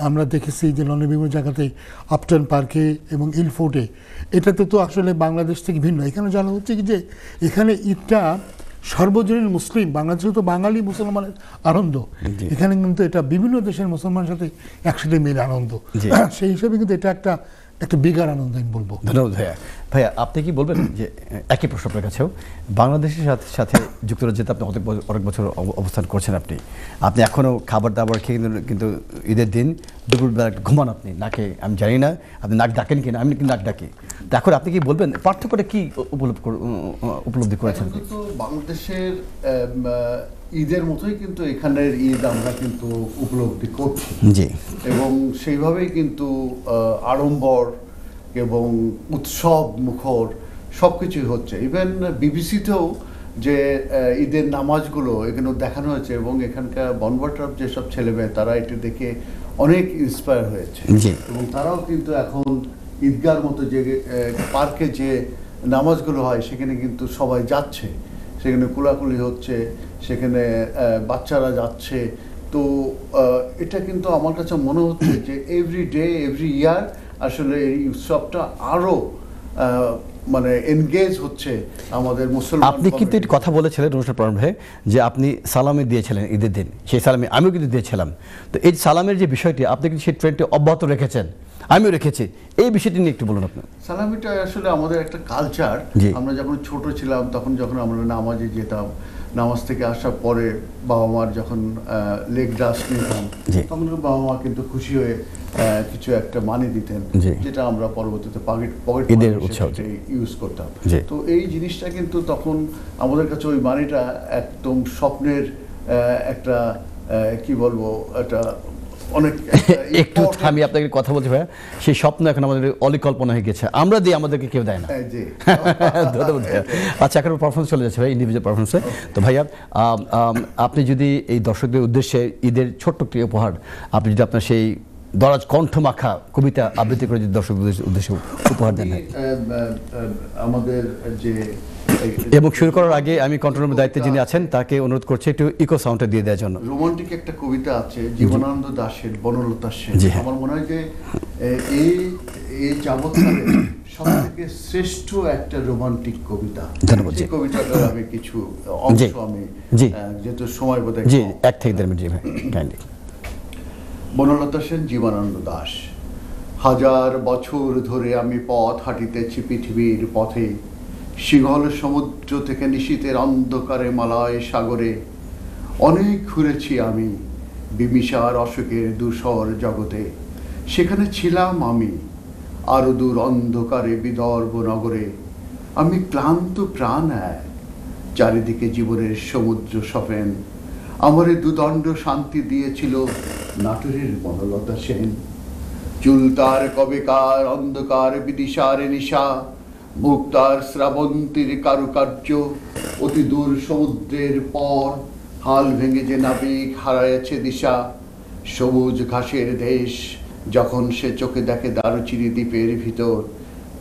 আমরা দেখেছি যে লন্ডনের বিভিন্ন জায়গাতে, আপটন পার্কে এবং ইলফোর্টে, এটাতে তো আসলে বাংলাদেশ থেকে ভিন্ন। এখানে জানা হচ্ছে কি যে এখানে ঈদটা সর্বজনীন মুসলিম, বাংলাদেশে তো বাঙালি মুসলমানের আনন্দ, এখানে কিন্তু এটা বিভিন্ন দেশের মুসলমানের সাথে একসাথে মিলে আনন্দ। সেই হিসাবে কিন্তু এটা একটা বিগার আনন্দ আমি বলবো। ধন্যবাদ ভাইয়া। ভাইয়া, আপনি কি বলবেন যে একই প্রশ্ন আপনার কাছেও, বাংলাদেশের সাথে যুক্তরাজ্যে আপনি অনেক বছর অবস্থান করছেন, আপনি এখনও খাবার দাবার খেয়ে কিন্তু ঈদের দিন দুপুরবেলা ঘুমান আপনি নাকে, আমি জানি না আপনি নাক ডাকেন কিনা, আমি কিন্তু নাক ডাকি। তো এখন আপনি কি বলবেন পার্থক্যটা কি উপলব্ধি করেছেন? বাংলাদেশের ঈদের মতোই কিন্তু এখানের ঈদ আমরা কিন্তু উপলব্ধি করছি, জি, এবং সেইভাবেই কিন্তু আড়ম্বর এবং উৎসব মুখর সব কিছুই হচ্ছে। ইভেন বিবিসিতেও যে ঈদের নামাজগুলো এখানে দেখানো হয়েছে, এবং এখানকার বনবাটার যেসব ছেলেমেয়ে তারা এটি দেখে অনেক ইন্সপায়ার হয়েছে, এবং তারাও কিন্তু এখন ঈদগার মতো যে পার্কে যে নামাজগুলো হয় সেখানে কিন্তু সবাই যাচ্ছে, সেখানে কোলাকুলি হচ্ছে, সেখানে বাচ্চারা যাচ্ছে। তো এটা কিন্তু আমার কাছে মনে হচ্ছে যে এভরি ডে এভরি ইয়ার আসলে এই উৎসবটা আরও মানে এনগেজ হচ্ছে আমাদের মুসলমান। আপনি কিন্তু একটি কথা বলেছিলেন অনুষ্ঠান প্রারম্ভে যে আপনি সালামি দিয়েছিলেন ঈদের দিন, সেই সালামি আমিও কিন্তু দিয়েছিলাম। তো এই সালামের যে বিষয়টি আপনি কিন্তু সেই ট্রেন্ডটি অব্যাহত রেখেছেন, আমিও রেখেছি, এই বিষয়টি নিয়ে একটু বলুন আপনি। সালামিটা আসলে আমাদের একটা কালচার। আমরা যখন ছোট ছিলাম তখন যখন আমরা নামাজে যেতাম, নামাজ থেকে আসার পরে বাবা মার যখন লেগ ডাস্ট নিতাম, তখন বাবা মা কিন্তু খুশি হয়ে কিছু একটা মানি দিতেন, যেটা আমরা পরবর্তীতে পকেট ইউজ করতাম। তো এই জিনিসটা কিন্তু তখন আমাদের কাছে ওই মানিটা একদম স্বপ্নের একটা কি বলবো, একটা অনেক একটু আমি আপনাকে কথা বলছি ভাইয়া, সেই স্বপ্ন এখন আমাদের অলিকল্পনা হয়ে গেছে, আমরা দিই, আমাদেরকে কেউ দেয় না। ধন্যবাদ ভাইয়া। আচ্ছা, এখন পারফরমেন্স চলে যাচ্ছে ভাই, ইন্ডিভিজুয়াল পারফরমেন্সে। তো ভাইয়া, আপনি যদি এই দর্শকদের উদ্দেশ্যে ঈদের ছোট্ট একটি উপহার, আপনি যদি আপনার সেই দরাজ কণ্ঠমাখা কবিতা আবৃত্তি করে যদি দর্শকদের উদ্দেশ্যে উপহার দেন। আমাদের যে এবং শুরু করার আগে আমি কন্ট্রোল রুমের দায়িত্বে যিনি আছেন তাকে অনুরোধ করছি একটু ইকো সাউন্ডটা দিয়ে দেওয়ার জন্য। রোমান্টিক একটা কবিতা আছে জীবনানন্দ দাশের বনলতা সেন। আমার মনে হয় যে এই যাবৎকালে সবথেকে শ্রেষ্ঠ একটা রোমান্টিক কবিতা। ধন্যবাদ। সেই কবিতাটার আমি কিছু অংশ আমি যেহেতু সময় বোধহয় 1 থেকে 1.5 মিনিট কাইন্ডলি। বনলতা সেন, জীবনানন্দ দাশ। হাজার বছর ধরে আমি পথ হাঁটিতেছি পৃথিবীর পথে, সিংহল সমুদ্র থেকে নিশীথের অন্ধকারে মালয় সাগরে। অনেক ঘুরেছি আমি বিমিষার অশোকের ধূসর জগতে, সেখানে ছিলাম আমি আরো দূর অন্ধকারে বিদর্ভ নগরে। আমি ক্লান্ত প্রাণ এক, চারিদিকে জীবনের সমুদ্র সফেন। আমারে দুদণ্ড শান্তি দিয়েছিল নাটোরের বনলতা সেন। চুল তার কবেকার অন্ধকার বিদিশার নিশা, মুক্তার শ্রাবন্তীর কারুকার্য। অতি দূর সমুদ্রের পর হাল ভেঙে যে নাবিক হারাইছে দিশা। সবুজ ঘাসের দেশ যখন সে চোখে দেখে দারুচিনি দ্বীপের ভিতর,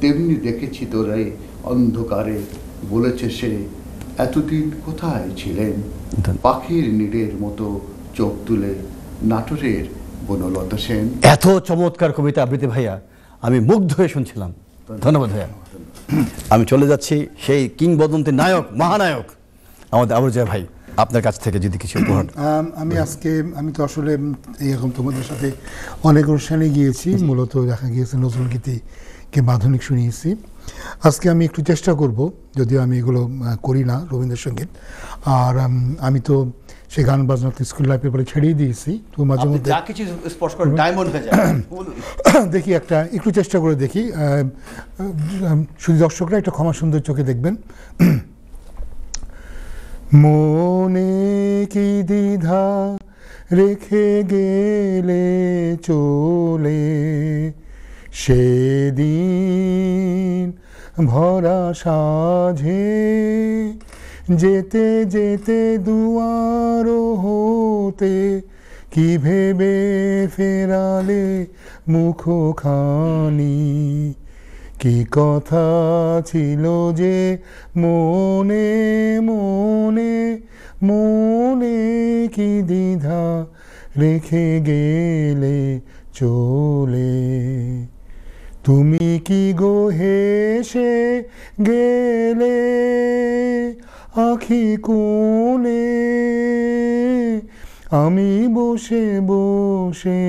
তেমনি দেখেছি তোরে অন্ধকারে। বলেছে সে এতদিন কোথায় ছিলেন? পাখির নীড়ের মতো চোখ তুলে নাটোরের বনলতা সেন। এত চমৎকার কবিতা আবৃত্তি ভাইয়া, আমি মুগ্ধ হয়ে শুনছিলাম। ধন্যবাদ ভাইয়া। আমি চলে যাচ্ছি সেই কিংবদন্তি নায়ক, মহানায়ক আমাদের আবুজার ভাই, আপনার কাছ থেকে যদি কিছু উপহার। আমি তো আসলে এরকম তোমাদের সাথে অনেক অনুষ্ঠানে গিয়েছি, মূলত দেখা গিয়েছে নজরুল গীতিকে বাঁধনিক শুনিয়েছি। আজকে আমি একটু চেষ্টা করব, যদিও আমি এগুলো করি না রবীন্দ্রসঙ্গীত, আর আমি তো সেই গান বাজনা স্কুল লাইফের পরে ছেড়েই দিয়েছি, তো মাঝে মধ্যে দেখি একটু চেষ্টা করে দেখি, শুধু দর্শকরা একটা ক্ষমা সুন্দর চোখে দেখবেন। মনে কি দ্বিধা রেখে গেলে চলে, সেদিন ভরা সাঝে যেতে যেতে দুয়ার হতে কি ভেবে ফেরালে মুখখানি, কি কথা ছিল যে মনে মনে মনে কি দ্বিধা রেখে গেলে চলে, তুমি কি গো হেসে গেলে আখি কোণে, আমি বসে বসে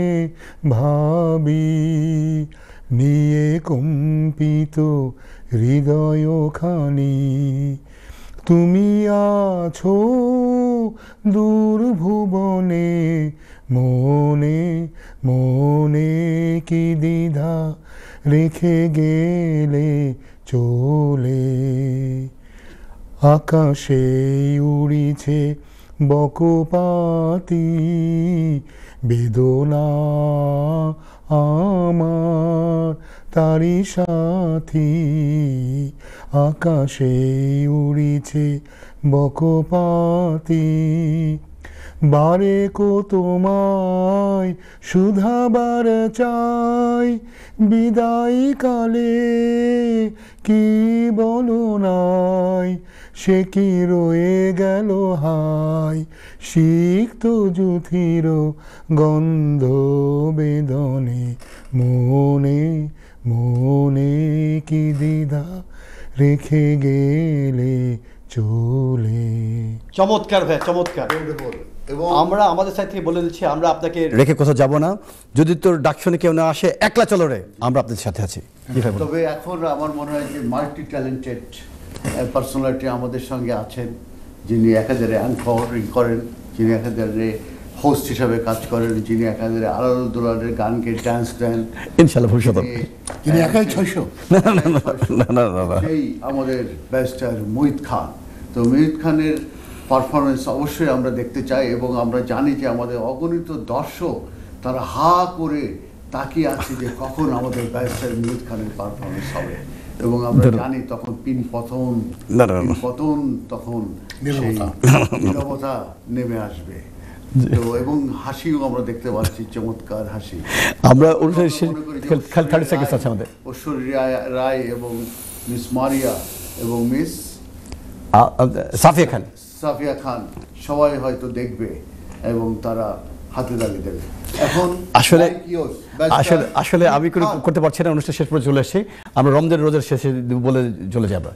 ভাবি নিয়ে কম্পিত হৃদয়খানি, তুমি আছো দূর ভুবনে মনে মনে কি দ্বিধা রেখে গেলে চলে, আকাশে উড়িছে বকপাতি বেদনা আমার তারি সাথী, আকাশে উড়িছে বকপাতি, বারে কো তোমায় শুধাবার চাই, বিদায় কালে কি বলো নাই, সে কি রয়ে গেল হাই, সিক্ত যুথির গন্ধ বেদনে মনে মনে কি দ্বিধা রেখে গেলে চলে। চমৎকার ভাই, চমৎকার। এবং আমরা আমাদের সাইড থেকে বলে দিচ্ছি, আমরা আপনাকে রেখে কোথাও যাব না, যদি তোর ডাক শুনে কেউ না আসে একলা চলো রে, আমরা আপনাদের সাথে আছি। তবে এখন আমার মনে হয় যে মাল্টি ট্যালেন্টেড পার্সোনালিটি আমাদের সঙ্গে আছেন, যিনি একাধারে অ্যাঙ্করিং করেন, যিনি একাধারে হোস্ট হিসাবে কাজ করেন, যিনি একাধারে আলাদা দোলারের গানকে ডান্স দেন, ইনশাআল্লাহ ভবিষ্যতে তিনি একাই 600 সেই আমাদের ব্যারিস্টার মুহিত খান। তো মুহিত খানের পারফরমেন্স অবশ্যই আমরা দেখতে চাই, এবং আমরা জানি যে আমাদের অগণিত দর্শক তারা হা করে তাকিয়ে আছে যে কখন আমাদের ব্যারিস্টার মুহিত খানের পারফরমেন্স হবে, এবং আমরা জানি তখন পতন তখন নীরবতা নেমে আসবে। তো এবং হাসিও আমরা দেখতে পাচ্ছি, চমৎকার হাসি। আমরা ঐশ্বরিয়া রায় এবং মিস মারিয়া এবং মিস সাফিয়া খান সবাই হয়তো দেখবে এবং তারা হাতে তালি দেবে। এখন আসলে আমি করতে পারছি না, অনুষ্ঠান শেষ পর্যন্ত চলে এসেছি, আমরা রমজান রোজার শেষে বলে চলে যাবো।